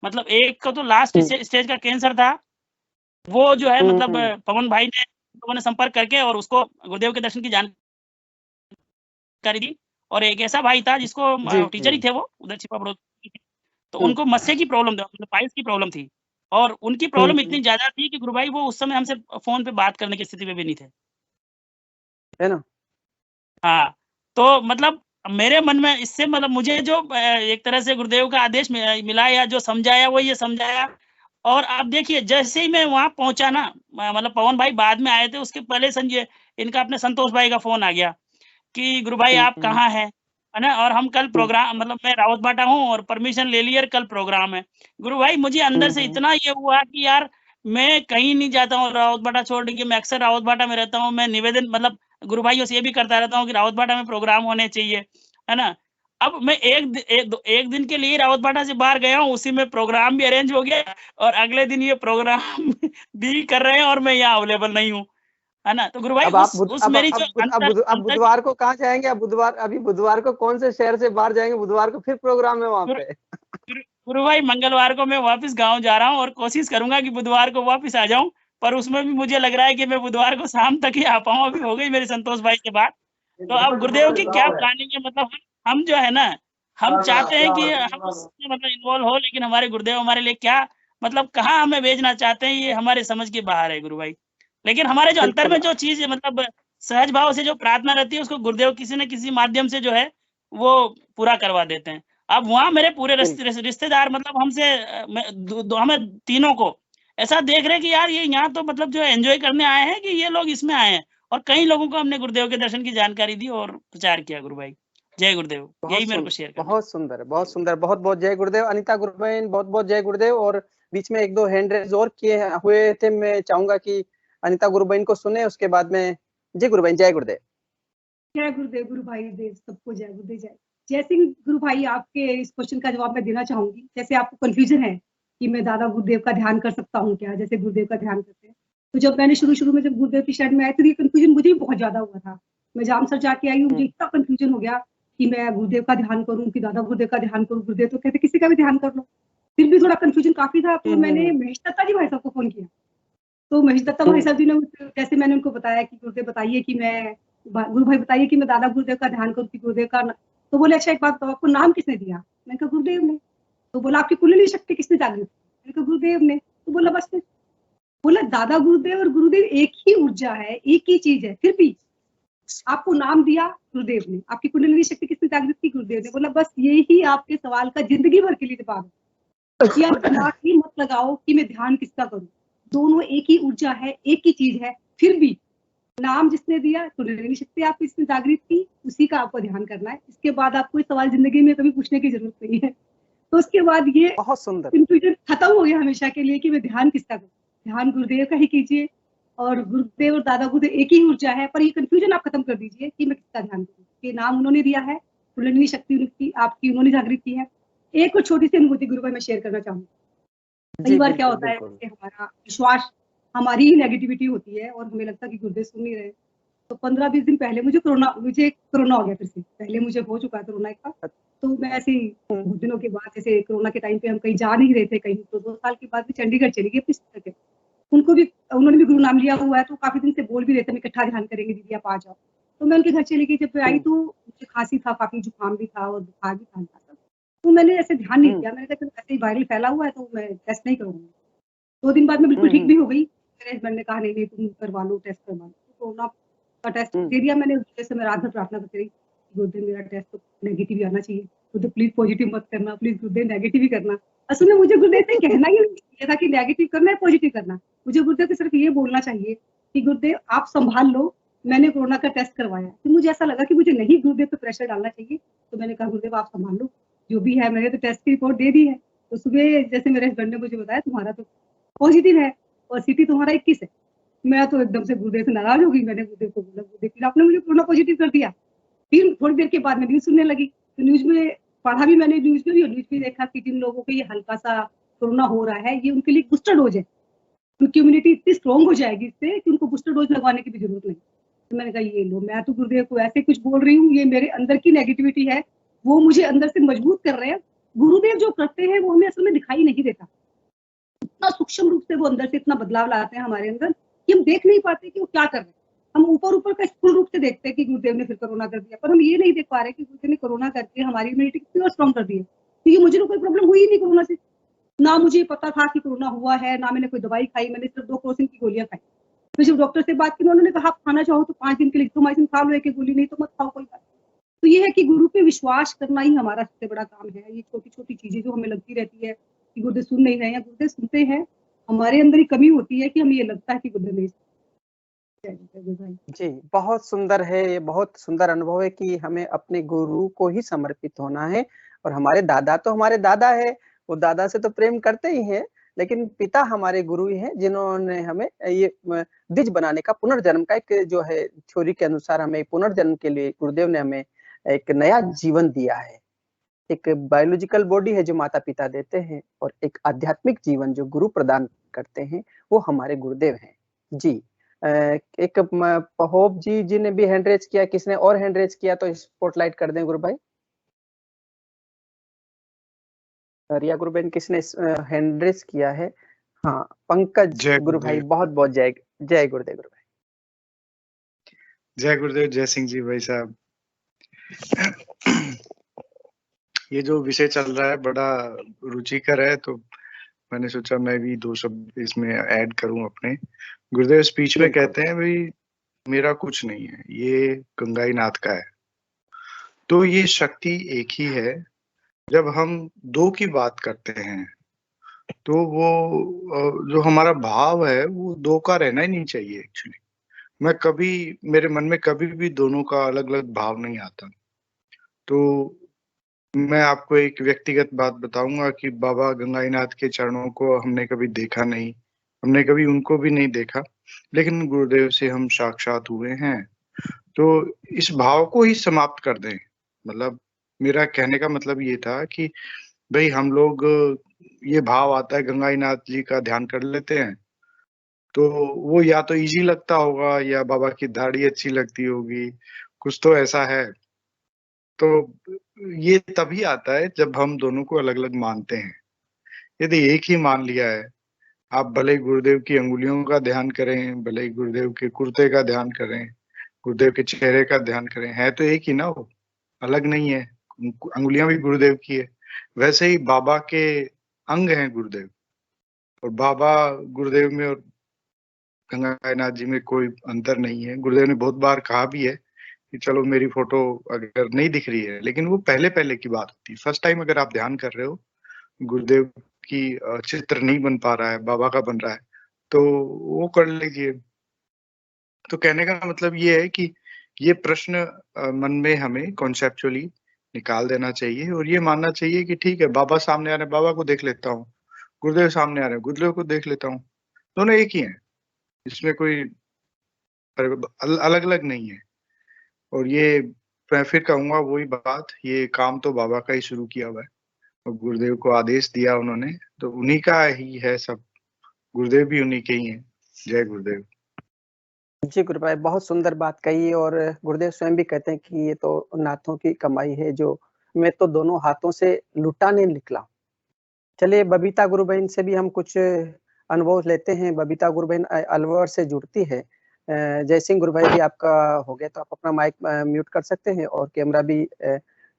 मतलब एक का तो लास्ट स्टेज का कैंसर था, वो जो है मतलब पवन भाई ने लोगों ने संपर्क करके और उसको गुरुदेव के दर्शन की जानकारी दी। और एक ऐसा भाई था जिसको टीचर ही थे वो उधर छिपा तो उनको मस्से की प्रॉब्लम थी, मतलब पाइल्स की प्रॉब्लम थी और उनकी प्रॉब्लम इतनी ज्यादा थी कि गुरु भाई वो उस समय हमसे फोन पे बात करने की स्थिति में भी नहीं थे, है ना। हाँ, तो मतलब मेरे मन में इससे मतलब मुझे जो एक तरह से गुरुदेव का आदेश मिला या जो समझाया वो ये समझाया। और आप देखिए जैसे ही मैं वहां पहुंचा ना, मतलब पवन भाई बाद में आए थे, उसके पहले संजय इनका अपने संतोष भाई का फोन आ गया कि गुरु भाई आप कहाँ हैं, है ना। और हम कल प्रोग्राम मतलब मैं रावत बाटा हूँ और परमिशन ले ली और कल प्रोग्राम है। गुरु भाई मुझे अंदर से इतना ये हुआ कि यार मैं कहीं नहीं जाता हूँ रावत बाटा छोड़ के, मैं अक्सर रावत बाटा में रहता हूँ। मैं निवेदन मतलब गुरु भाइयों से ये भी करता रहता हूँ कि रावत बाटा में प्रोग्राम होने चाहिए, है ना। अब मैं एक दिन के लिए रावत बाटा से बाहर गया हूँ, उसी में प्रोग्राम भी अरेंज हो गया और अगले दिन ये प्रोग्राम भी कर रहे हैं और मैं यहाँ अवेलेबल नहीं हूँ, है ना। तो गुरु भाई अब बुधवार को कहाँ जाएंगे? अब बुधवार को कौन से शहर से बाहर जाएंगे? बुधवार को फिर प्रोग्राम है वहाँ पे। गुरु भाई मंगलवार को मैं वापस गांव जा रहा हूँ और कोशिश करूंगा कि बुधवार को वापस आ जाऊं, पर उसमें भी मुझे लग रहा है कि मैं बुधवार को शाम तक ही आ पाऊँ। अभी हो गई मेरी संतोष भाई से बात। तो अब गुरुदेव की क्या प्लानिंग है, मतलब हम जो है ना हम चाहते हैं कि हम उसमें मतलब इन्वॉल्व हो, लेकिन हमारे गुरुदेव हमारे लिए क्या मतलब कहाँ हमें भेजना चाहते हैं ये हमारे समझ के बाहर है गुरु भाई। लेकिन हमारे जो अंतर में जो चीज है मतलब सहज भाव से जो प्रार्थना रहती है उसको गुरुदेव किसी न किसी माध्यम से जो है वो पूरा करवा देते हैं। अब वहाँ मेरे पूरे रिश्तेदार मतलब हमसे हमें तीनों को ऐसा देख रहे कि यार ये यहाँ तो मतलब जो एंजॉय करने आए हैं कि ये लोग इसमें आए हैं। और कई लोगों को हमने गुरुदेव के दर्शन की जानकारी दी और प्रचार किया। गुरु भाई जय गुरुदेव, यही मेरे को शेयर करना। बहुत सुंदर, बहुत सुंदर, बहुत बहुत जय गुरुदेव। अनिता गुरु बहन बहुत बहुत जय गुरुदेव। और बीच में 1-2 हैंड रेज और किए हुए थे, मैं चाहूंगा कि अनिता गुरु बहन को सुने, उसके बाद में जय गुरु बहन। जय गुरुदेव। जय गुरुदेव गुरु भाई देव सबको जय गुरुदेव। जय सिंह गुरु भाई, आपके इस क्वेश्चन का जवाब मैं देना चाहूंगी। जैसे आपको कंफ्यूजन है कि मैं दादा गुरुदेव का ध्यान कर सकता हूँ क्या, जैसे गुरुदेव का ध्यान करते हैं, तो जब मैंने शुरू में जब गुरुदेव की शरण में आई तो ये कंफ्यूजन मुझे भी बहुत ज्यादा हुआ था। मैं जाम सर जाके आई हूँ, मुझे इतना कंफ्यूजन हो गया कि मैं गुरुदेव का ध्यान करूँ कि दादा गुरुदेव का ध्यान करूँ। गुरुदेव तो कहते किसी का भी ध्यान कर लो, फिर भी थोड़ा कंफ्यूजन काफी था। तो मैंने महेश दत्ता जी भाई साहब को फोन किया, तो महेश दत्ता भाई साहब जी ने जैसे मैंने उनको बताया कि गुरुदेव बताइए कि मैं गुरु भाई बताइए कि मैं दादा गुरुदेव का ध्यान करूँ कि गुरुदेव का तो बोले अच्छा एक बात बताओ, आपको नाम किसने दिया? मैंने कहा गुरुदेव ने। तो बोला आपकी कुंडली शक्ति किसने जागृत की? मैंने कहा गुरुदेव ने। तो बोला बस फिर, बोला दादा गुरुदेव और गुरुदेव एक ही ऊर्जा है, एक ही चीज है, फिर भी आपको नाम दिया गुरुदेव ने, आपकी कुंडली शक्ति किसने जागृत की? गुरुदेव ने। बोला बस यही आपके सवाल का जिंदगी भर के लिए जवाब है कि आप दिमाग ही मत लगाओ कि मैं ध्यान किसका करूं, दोनों एक ही ऊर्जा है, एक ही चीज है, फिर भी नाम जिसने दिया कुंडली शक्ति आपकी इसने जागृत की, उसी का आपको ध्यान करना है। इसके बाद आपको ये सवाल जिंदगी में कभी पूछने की जरूरत नहीं है। तो उसके बाद ये बहुत सुंदर कंफ्यूजन खत्म हो गया हमेशा के लिए कि मैं ध्यान किसका करूं। ध्यान गुरुदेव का ही कीजिए, और गुरुदेव और दादा गुरुदेव एक ही ऊर्जा है, पर ये कंफ्यूजन आप खत्म कर दीजिए कि मैं किसका ध्यान करूं। ये नाम उन्होंने दिया है, कुंडलिनी शक्ति उनकी आपकी उन्होंने जागृत की है। एक और छोटी सी अनुभूति गुरु भाई मैं शेयर करना चाहूंगी। कई बार क्या होता है कि हमारा विश्वास, हमारी ही नेगेटिविटी होती है और हमें लगता है कि गुरुदेव सुन नहीं रहे। तो 15-20 दिन पहले मुझे कोरोना हो गया। फिर से पहले मुझे हो चुका है कोरोना का। तो मैं ऐसे ही बहुत दिनों के बाद, जैसे कोरोना के टाइम पे हम कहीं जा नहीं रहे थे कहीं, तो 2 साल के बाद भी चंडीगढ़ चली गई अपनी सिस्टर के। उन्होंने भी गुरु नाम लिया हुआ है, तो काफी दिन से बोल भी रहे थे हम इकट्ठा ध्यान करेंगे दीदी आप आ जाओ। तो मैं उनके घर चली गई। जब मैं आई तो मुझे खांसी था, काफी जुकाम भी था और बुखार भी था। तो मैंने ऐसे ध्यान नहीं किया, मैंने कहा ऐसे ही वायरल फैला हुआ है तो मैं टेस्ट नहीं करूंगी। 2 दिन बाद मैं बिल्कुल ठीक भी हो गई। मेरे हस्बैंड ने कहा नहीं तुम करवा लो, टेस्ट करवा लो। तो कोरोना का टेस्ट दे दिया मैंने। जैसे मैं रात भर प्रार्थना करती रही, गुरुदेव मेरा टेस्ट तो नेगेटिव ही आना चाहिए, गुरुदेव प्लीज पॉजिटिव मत करना, प्लीज गुरुदेव नेगेटिव ही करना। असल में मुझे गुरुदेव से कहना ही नहीं था कि नेगेटिव करना है पॉजिटिव करना। मुझे गुरुदेव से सिर्फ ये बोलना चाहिए कि गुरुदेव आप संभाल लो, मैंने कोरोना का टेस्ट करवाया। तो मुझे ऐसा लगा कि मुझे नहीं गुरुदेव पे प्रेशर डालना चाहिए। तो मैंने कहा गुरुदेव आप संभाल लो, जो भी है, मैंने तो टेस्ट की रिपोर्ट दे दी है। तो सुबह जैसे मेरे हस्बैंड ने मुझे बताया तुम्हारा तो पॉजिटिव है और सीटी तुम्हारा 21 है। मैं तो एकदम से गुरुदेव से नाराज हो गई। मैंने गुरुदेव को बोला गुरुदेव फिर आपने मुझे कोरोना पॉजिटिव कर दिया। फिर थोड़ी देर के बाद मैं न्यूज सुनने लगी, तो न्यूज में पढ़ा भी मैंने, न्यूज में भी देखा कि जिन लोगों को ये हल्का सा कोरोना हो रहा है, ये उनके लिए बूस्टर डोज है, उनकी इम्यूनिटी इतनी स्ट्रॉन्ग हो जाएगी इससे कि उनको बूस्टर डोज लगवाने की भी जरूरत नहीं। तो मैंने कहा ये लो, मैं तो गुरुदेव को ऐसे कुछ बोल रही हूँ, ये मेरे अंदर की नेगेटिविटी है, वो मुझे अंदर से मजबूत कर रहे हैं। गुरुदेव जो करते हैं वो हमें असल में दिखाई नहीं देता, इतना सूक्ष्म रूप से वो अंदर से इतना बदलाव लाते हैं हमारे अंदर कि हम देख नहीं पाते कि वो क्या कर रहे हैं। हम ऊपर का स्थूल रूप से देखते हैं कि गुरुदेव ने फिर कोरोना कर दिया, पर हम ये नहीं देख पा रहे कि गुरुदेव ने कोरोना करके हमारी इम्यूनिटी कितनी और स्ट्रॉन्ग कर दी है। क्योंकि मुझे तो कोई प्रॉब्लम हुई नहीं कोरोना से, ना मुझे पता था कि कोरोना हुआ है, ना मैंने कोई दवाई खाई, मैंने सिर्फ 2 क्रोसिन की गोलियां खाई। फिर जब डॉक्टर से बात की उन्होंने कहा आप खाना चाहो तो 5 दिन के लिए इज़ोमाइसिन खा लो, एक गोली, नहीं तो मत खाओ, कोई बात। तो ये है कि गुरु पे विश्वास करना ही हमारा सबसे बड़ा काम है। ये छोटी-छोटी चीजें जो हमें लगती रहती है कि गुरुदेव सुन नहीं रहे हैं, गुरुदेव सुनते हैं, हमारे अंदर ही कमी होती है कि हमें ये लगता है कि गुरुदेव नहीं। जी, बहुत सुंदर है, ये बहुत सुंदर अनुभव है कि हमें अपने गुरु को ही समर्पित होना है। और हमारे दादा तो हमारे दादा है, वो दादा से तो प्रेम करते ही हैं, लेकिन पिता हमारे गुरु ही हैं जिन्होंने हमें ये द्विज बनाने का, पुनर्जन्म का एक जो है थ्योरी के अनुसार हमें पुनर्जन्म के लिए गुरुदेव ने हमें एक नया जीवन दिया है। एक बायोलॉजिकल बॉडी है जो माता पिता देते हैं, और एक आध्यात्मिक जीवन जो गुरु प्रदान करते हैं वो हमारे गुरुदेव हैं। जी, एक पहोब जी ने भी हैंड रेज किया, किसने और हैंड रेज किया तो स्पॉटलाइट कर दें गुरु भाई। रिया गुरु बहन किसने हैंड रेज किया है? हाँ, पंकज गुरु भाई, बहुत बहुत जय गुरुदेव गुरु भाई। जय गुरुदेव, जय सिंह जी भाई साहब। ये जो विषय चल रहा है बड़ा रुचिकर है, तो मैंने सोचा मैं भी 2 शब्द इसमें ऐड करूं अपने। गुरुदेव स्पीच में कहते हैं भाई मेरा कुछ नहीं है, ये गंगाई नाथ का है। तो ये शक्ति एक ही है। जब हम 2 की बात करते हैं तो वो जो हमारा भाव है वो 2 का रहना ही नहीं चाहिए। एक्चुअली मैं कभी, मेरे मन में कभी भी दोनों का अलग अलग भाव नहीं आता। तो मैं आपको एक व्यक्तिगत बात बताऊंगा कि बाबा गंगाईनाथ के चरणों को हमने कभी देखा नहीं, हमने कभी उनको भी नहीं देखा, लेकिन गुरुदेव से हम साक्षात हुए हैं। तो इस भाव को ही समाप्त कर दें। मतलब मेरा कहने का मतलब ये था कि भाई हम लोग, ये भाव आता है गंगाईनाथ जी का ध्यान कर लेते हैं, तो वो या तो इजी लगता होगा या बाबा की दाढ़ी अच्छी लगती होगी, कुछ तो ऐसा है। तो ये तभी आता है जब हम दोनों को अलग अलग मानते हैं। यदि एक ही मान लिया है, आप भले ही गुरुदेव की अंगुलियों का ध्यान करें, भले ही गुरुदेव के कुर्ते का ध्यान करें, गुरुदेव के चेहरे का ध्यान करें, है तो एक ही ना, वो अलग नहीं है। अंगुलियां भी गुरुदेव की है। वैसे ही बाबा के अंग हैं गुरुदेव, और बाबा गुरुदेव में और गंगानाथ जी में कोई अंतर नहीं है। गुरुदेव ने बहुत बार कहा भी है कि चलो मेरी फोटो अगर नहीं दिख रही है, लेकिन वो पहले पहले की बात होती है। फर्स्ट टाइम अगर आप ध्यान कर रहे हो, गुरुदेव की चित्र नहीं बन पा रहा है, बाबा का बन रहा है, तो वो कर लीजिए। तो कहने का मतलब ये है कि ये प्रश्न मन में हमें कॉन्सेप्चुअली निकाल देना चाहिए, और ये मानना चाहिए कि ठीक है, बाबा सामने आ रहे हैं, बाबा को देख लेता हूँ, गुरुदेव सामने आ रहे हैं, गुरुदेव को देख लेता हूँ, दोनों एक ही हैं, इसमें कोई अलग अलग नहीं है। और ये मैं फिर कहूंगा वही बात, ये काम तो बाबा का ही शुरू किया हुआ है, और गुरुदेव को आदेश दिया उन्होंने, तो उन्हीं का ही है सब, गुरुदेव भी उन्हीं के ही हैं। जय गुरुदेव। जी गुरु भाई, बहुत सुंदर बात कही। और गुरुदेव स्वयं भी कहते हैं कि ये तो नाथों की कमाई है जो मैं तो दोनों हाथों से लुटाने निकला। चलिए बबीता गुरु बहन से भी हम कुछ अनुभव लेते हैं। बबीता गुरु बहन अलवर से जुड़ती है। जय सिंह गुरु भाई, भी आपका हो गया तो आप अपना माइक म्यूट कर सकते हैं और कैमरा भी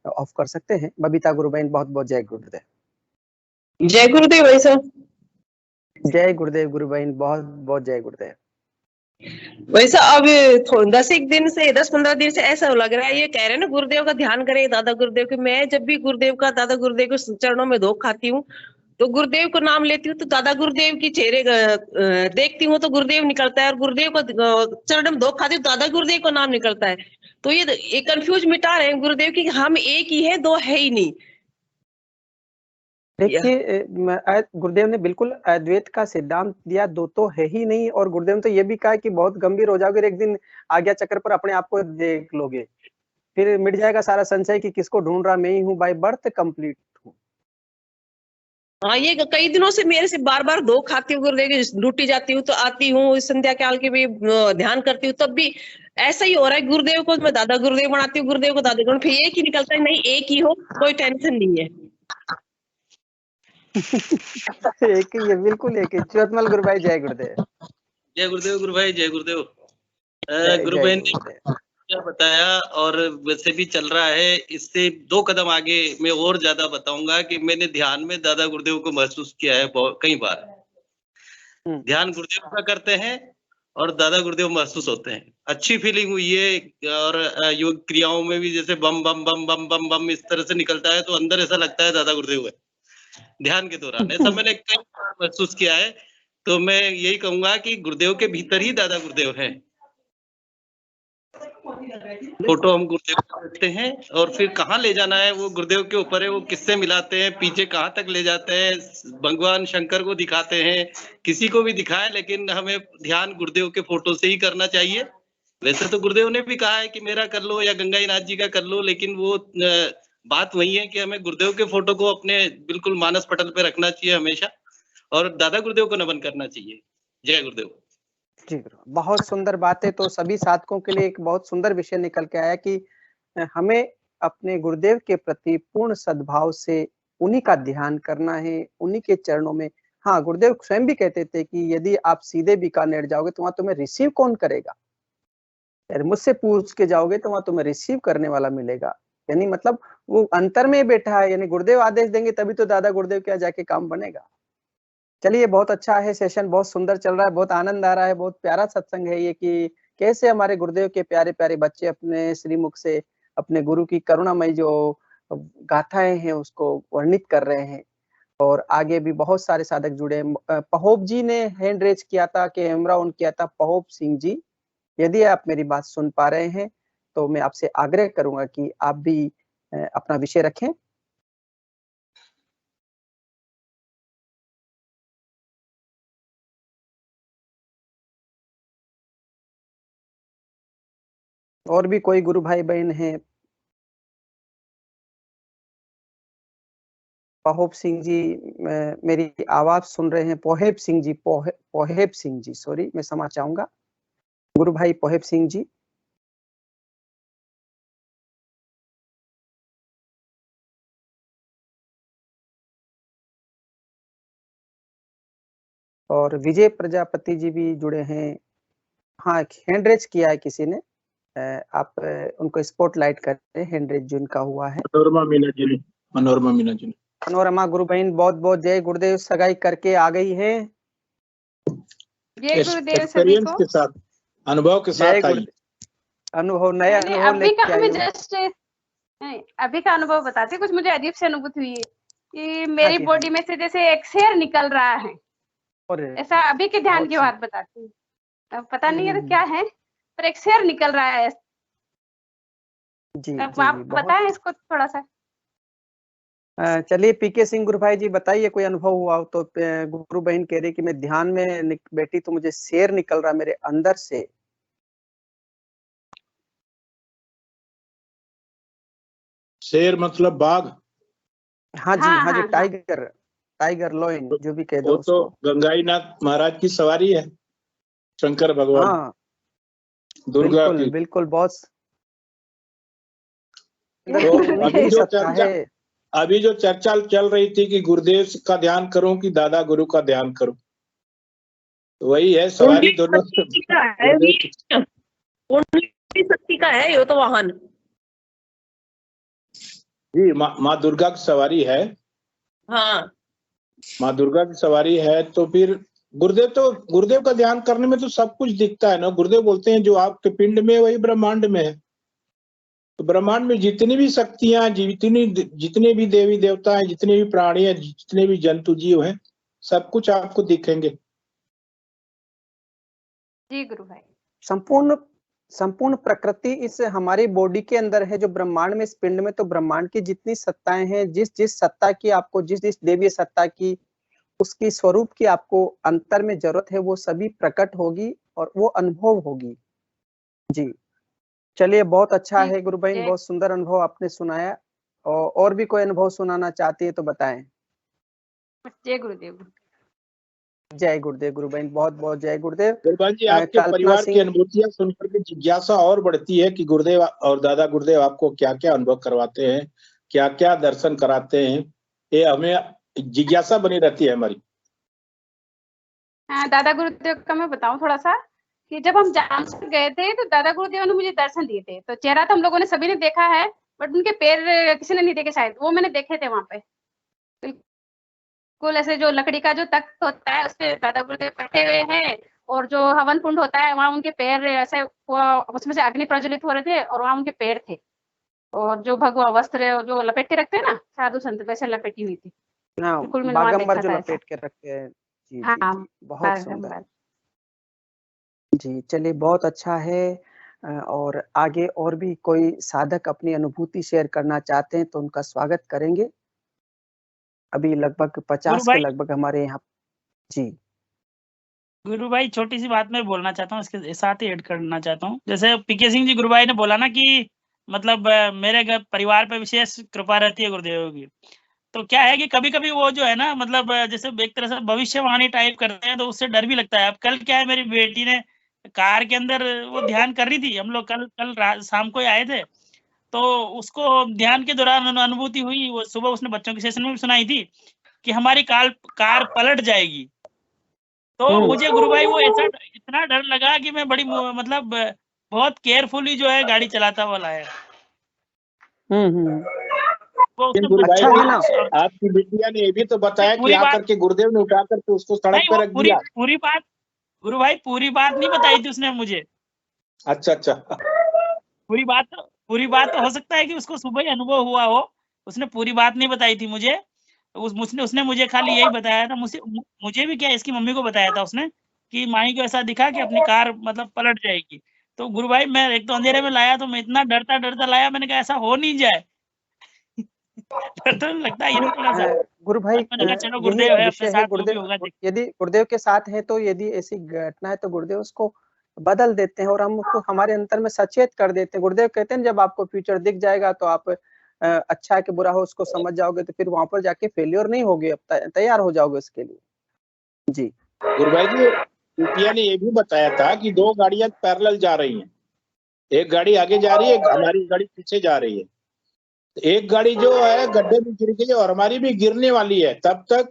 ऑफ कर सकते हैं। बबीता गुरु बहन, बहुत बहुत जय गुरुदेव। जय गुरुदेव भाई साहब। जय गुरुदेव गुरु बहन, बहुत बहुत जय गुरुदेव। वैसा अब 10 दिन से 10-15 दिन से ऐसा लग रहा है, ये कह रहे हैं ना गुरुदेव का ध्यान करें, दादा गुरुदेव के। मैं जब भी गुरुदेव का, दादा गुरुदेव के चरणों में धोख खाती हूँ, तो गुरुदेव को नाम लेती हूँ, तो दादा गुरुदेव की चेहरे देखती हूँ तो गुरुदेव निकलता है, और गुरुदेव को चरण में धोख खाती हूँ, दादा गुरुदेव को नाम निकलता है। तो ये कंफ्यूज मिटा रहे हैं गुरुदेव की, हम एक ही है, दो है ही नहीं। देखिए, गुरुदेव ने बिल्कुल अद्वैत का सिद्धांत दिया, दो तो है ही नहीं। और गुरुदेव ने तो ये भी कहा कि बहुत गंभीर हो जाओगे, एक दिन आज्ञा चक्र पर अपने आप को देख लोगे, फिर मिट जाएगा सारा संशय कि किसको ढूंढ रहा, मैं ही हूँ, बाय बर्थ कंप्लीट हूँ। हाँ, ये कई दिनों से मेरे से बार बार धोख खाती हूँ गुरुदेव की, ड्यूटी जाती हूँ तो आती हूँ, संध्या काल के भी ध्यान करती हूँ, तब भी ऐसा ही हो रहा है। गुरुदेव को मैं दादा गुरुदेव बनाती हूँ, गुरुदेव को दादा गुरुदेव, फिर एक ही निकलता है, नहीं एक ही हो, कोई टेंशन नहीं है। एक ही है, बिल्कुल एक ही। च्योतमल गुरु भाई, जय गुरुदेव। जय गुरुदेव गुरु भाई, जय गुरुदेव। गुरु जय बहन ने गुरुदेव। क्या बताया, और वैसे भी चल रहा है, इससे 2 कदम आगे मैं और ज्यादा बताऊंगा कि मैंने ध्यान में दादा गुरुदेव को महसूस किया है कई बार। ध्यान गुरुदेव का करते हैं और दादा गुरुदेव महसूस होते हैं, अच्छी फीलिंग हुई है। और योग क्रियाओं में भी जैसे बम बम बम बम बम बम इस तरह से निकलता है, तो अंदर ऐसा लगता है दादा गुरुदेव है ध्यान के दौरान। ऐसा मैंने कई बार महसूस किया है। तो मैं यही कहूंगा कि गुरुदेव के भीतर ही दादा गुरुदेव है। फोटो हम गुरुदेव को देखते हैं, और फिर कहाँ ले जाना है वो गुरुदेव के ऊपर है, वो किससे मिलाते हैं, पीछे कहाँ तक ले जाते हैं, भगवान शंकर को दिखाते हैं, किसी को भी दिखाएं, लेकिन हमें ध्यान गुरुदेव के फोटो से ही करना चाहिए। वैसे तो गुरुदेव ने भी कहा है कि मेरा कर लो या गंगानाथ जी का कर लो, लेकिन वो बात वही है कि हमें गुरुदेव के फोटो को अपने बिल्कुल मानस पटल पे रखना चाहिए हमेशा, और दादा गुरुदेव को नमन करना चाहिए। जय गुरुदेव। जी गुरु, बहुत सुंदर बात है। तो सभी साधकों के लिए एक बहुत सुंदर विषय निकल के आया कि हमें अपने गुरुदेव के प्रति पूर्ण सद्भाव से उन्हीं का ध्यान करना है, उन्हीं के चरणों में। हाँ, गुरुदेव स्वयं भी कहते थे कि यदि आप सीधे बीकानेर जाओगे तो वहां तुम्हें रिसीव कौन करेगा, यार मुझसे पूछ के जाओगे तो वहां तुम्हें रिसीव करने वाला मिलेगा। यानी मतलब वो अंतर में बैठा है, यानी गुरुदेव आदेश देंगे तभी तो दादा गुरुदेव के यहाँ जाके काम बनेगा। चलिए, बहुत अच्छा है, सेशन बहुत सुंदर चल रहा है, बहुत आनंद आ रहा है, बहुत प्यारा सत्संग है ये कि कैसे हमारे गुरुदेव के प्यारे प्यारे बच्चे अपने श्रीमुख से अपने गुरु की करुणामयी जो गाथाएं हैं उसको वर्णित कर रहे हैं। और आगे भी बहुत सारे साधक जुड़े हैं। पहोब जी ने हैंड रेज किया था, कैमरा ऑन किया था। पहोब सिंह जी, यदि आप मेरी बात सुन पा रहे हैं तो मैं आपसे आग्रह करूंगा कि आप भी अपना विषय रखें। और भी कोई गुरु भाई बहन हैं पहोब सिंह जी मेरी आवाज सुन रहे हैं? पोहेब सिंह जी, पोहेब सिंह जी, सॉरी, मैं क्षमा चाहूंगा। गुरु भाई पोहेब सिंह जी। और विजय प्रजापति जी भी जुड़े हैं। हाँ, हैंड रेज किया है किसी ने, आप उनको स्पॉटलाइट करते हैं, हैंड रेज जिनका हुआ है। मनोरमा मीना जी ने, मनोरमा मीना जी ने। मनोरमा गुरु बहन बहुत बहुत जय गुरुदेव, सगाई करके आ गई है। जय गुरुदेव सभी एक्सपीरियंस को। के साथ, अनुभव के साथ आई। अनुभव, नया अनुभव लेके आई हो। अभी का अनुभव बताती, कुछ मुझे अजीब से अनुभूति हुई है कि मेरी बॉडी में से जैसे एक शेर निकल रहा है, ऐसा अभी के ध्यान की बात बताती हूँ। अब पता नहीं है तो क्या है, पर एक शेर निकल रहा है। जी, अब आप बताएं इसको थोड़ा सा। चलिए पीके सिंह गुरु भाई जी बताइए, कोई अनुभव हुआ हो तो। गुरु बहन कह रही कि मैं ध्यान में बैठी तो मुझे शेर निकल रहा मेरे अंदर से। शेर मतलब बाघ? हाँ जी, हाँ जी, टाइगर, टाइगर लॉयन जो भी कह दो। वो तो गंगाईनाथ महाराज की सवारी है, शंकर भगवान। हाँ, दुर्गा बिल्कुल की। बिल्कुल बहुत। तो अभी जो चर्चा चल रही थी कि गुरुदेव का ध्यान करूं कि दादा गुरु का ध्यान करूं, तो वही है सवारी दोनों। शक्ति का है ये तो वाहन जी, माँ दुर्गा की सवारी है। हाँ, माँ दुर्गा की सवारी है। तो फिर गुरुदेव का ध्यान करने में तो सब कुछ दिखता है ना। गुरुदेव बोलते हैं जो आपके पिंड में वही ब्रह्मांड में है। तो ब्रह्मांड में जितनी भी शक्तियां, जितने भी देवी देवता हैं, जितने भी प्राणी हैं, जितने भी जंतु जीव हैं, सब कुछ आपको दिखेंगे। जी गुरु भाई। संपूर्ण प्रकृति इस हमारी बॉडी के अंदर है, जो ब्रह्मांड में, इस पिंड में। तो ब्रह्मांड की जितनी सत्ताएं हैं, जिस सत्ता की आपको, जिस देवीय सत्ता की, उसकी स्वरूप की आपको अंतर में जरूरत है, वो सभी प्रकट होगी और वो अनुभव होगी। जी चलिए, बहुत अच्छा है गुरु बहन, बहुत सुंदर अनुभव आपने सुनाया। और भी कोई अनुभव सुनाना चाहती है तो बताएं। जय गुरुदेव। जय गुरुदेव गुरु बहन, बहुत बहुत जय गुरुदेव। गुरुभान जी, आपके परिवार की अनुभूतियां सुनकर के जिज्ञासा और बढ़ती है कि गुरुदेव और दादा गुरुदेव आपको क्या क्या अनुभव करवाते हैं, क्या क्या दर्शन कराते हैं। ये हमें जिज्ञासा बनी रहती है हमारी। दादा गुरुदेव का मैं बताऊं थोड़ा सा कि जब हम जामसर गए थे तो दादा गुरुदेव ने मुझे दर्शन दिए थे। तो चेहरा तो हम लोगों ने सभी ने देखा है, बट उनके पैर किसी ने नहीं देखे, शायद वो मैंने देखे थे वहां पे। बिल्कुल ऐसे जो लकड़ी का जो तख्त होता है उस पे दादा गुरुदेव बैठे हुए हैं, और जो हवन कुंड होता है वहां उनके पैर ऐसे उसमें से अग्नि प्रज्वलित हो रहे थे और वहां उनके पैर थे, और जो भगवा वस्त्र जो लपेट के रखते हैं ना साधु संत, वैसे लपेटी हुई थी। बिल्कुल मैंने वहां देखा था, लपेट के रखते हैं। जी, हाँ, जी, बहुत सुंदर। जी चलिए, बहुत अच्छा है। और आगे और भी कोई साधक अपनी अनुभूति शेयर करना चाहते हैं तो उनका स्वागत करेंगे। अभी लगभग 50 के लगभग हमारे यहाँ। जी गुरु भाई, छोटी सी बात मैं बोलना चाहता हूँ, इसके साथ ही ऐड करना चाहता हूँ। जैसे पीके सिंह जी गुरु भाई ने बोला ना कि मतलब मेरे घर परिवार पे विशेष कृपा रहती है गुरुदेव की। तो क्या है कि कभी कभी वो जो है ना, मतलब जैसे एक तरह से भविष्यवाणी टाइप करते हैं, तो उससे डर भी लगता है। अब कल क्या है, मेरी बेटी ने कार के अंदर वो ध्यान कर रही थी, हम लोग कल शाम को आए थे, तो उसको ध्यान के दौरान अनुभूति हुई। वो सुबह उसने बच्चों के सेशन में भी सुनाई थी कि हमारी कार पलट जाएगी। तो मुझे गुरु भाई वो ऐसा इतना डर लगा कि मैं बड़ी मतलब बहुत केयरफुली जो है गाड़ी चलाता हुआ लाया। अच्छा है ना। आपकी बिटिया ने ये भी तो बताया कि आकर के गुरुदेव ने उठा करके उसको सड़क पे रख दिया। पूरी बात गुरु भाई, पूरी बात नहीं बताई थी उसने मुझे। अच्छा। पूरी बात तो हो सकता है कि उसको सुबह ही अनुभव हुआ हो, उसने पूरी बात नहीं बताई थी मुझे। उसने मुझे खाली यही बताया था, मुझे भी क्या इसकी मम्मी को बताया था उसने कि माही को ऐसा दिखा कि अपनी कार मतलब पलट जाएगी। तो गुरु भाई, मैं एक तो अंधेरे में लाया, तो मैं इतना डरता लाया, मैंने कहा ऐसा हो नहीं जाए। तो लगता है थोड़ा सा। गुरु भाई, चलो गुरुदेव है अपने साथ, जो भी होगा। यदि गुरुदेव के साथ है तो यदि ऐसी घटना है तो गुरुदेव उसको बदल देते हैं और हम उसको हमारे अंतर में सचेत कर देते हैं। गुरुदेव कहते हैं जब आपको फ्यूचर दिख जाएगा तो आप अच्छा है कि बुरा हो उसको समझ जाओगे तो फिर वहां पर जाके फेलियर नहीं होगे, अब तैयार हो जाओगे उसके लिए। जी गुरुभाई जी, पिया ने ये भी बताया था कि 2 गाड़ियां पैरेलल जा रही हैं, एक गाड़ी आगे जा रही है, हमारी गाड़ी पीछे जा रही है। एक गाड़ी जो है गड्ढे में गिर गई और हमारी भी गिरने वाली है, तब तक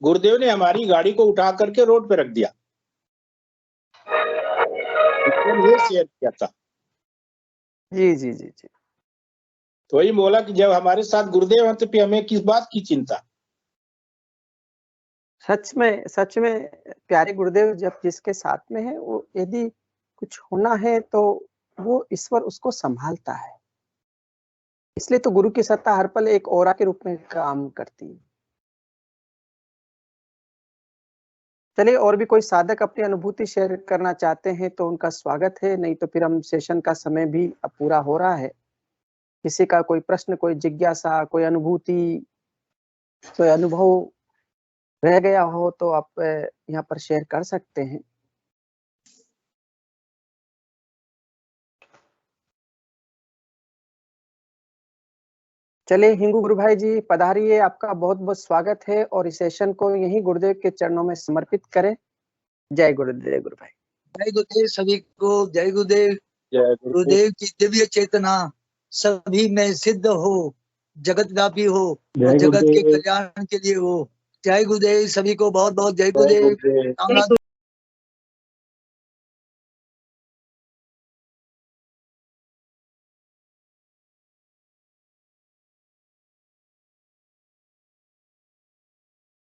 गुरुदेव ने हमारी गाड़ी को उठा करके रोड पे रख दिया। ये शेयर किया था। जी जी जी जी। तो वही बोला कि जब हमारे साथ गुरुदेव हैं तो फिर हमें किस बात की चिंता। सच में प्यारे गुरुदेव जब जिसके साथ में है, वो यदि कुछ होना है तो वो ईश्वर उसको संभालता है। इसलिए तो गुरु की सत्ता हर पल एक औरा के रूप में काम करती है। चलिए, और भी कोई साधक अपनी अनुभूति शेयर करना चाहते हैं तो उनका स्वागत है, नहीं तो फिर हम सेशन का समय भी अब पूरा हो रहा है। किसी का कोई प्रश्न, कोई जिज्ञासा, कोई अनुभूति, कोई अनुभव रह गया हो तो आप यहाँ पर शेयर कर सकते हैं। चलिए, हिंगू गुरु भाई जी पधारिए, आपका बहुत बहुत स्वागत है और इस सेशन को यही गुरुदेव के चरणों में समर्पित करें। जय गुरुदेव गुरु भाई। जय गुरुदेव सभी को, जय गुरुदेव। गुरुदेव की दिव्य चेतना सभी में सिद्ध हो, जगत व्यापी हो और जगत के कल्याण के लिए हो। जय गुरुदेव सभी को, बहुत बहुत जय गुरुदेव।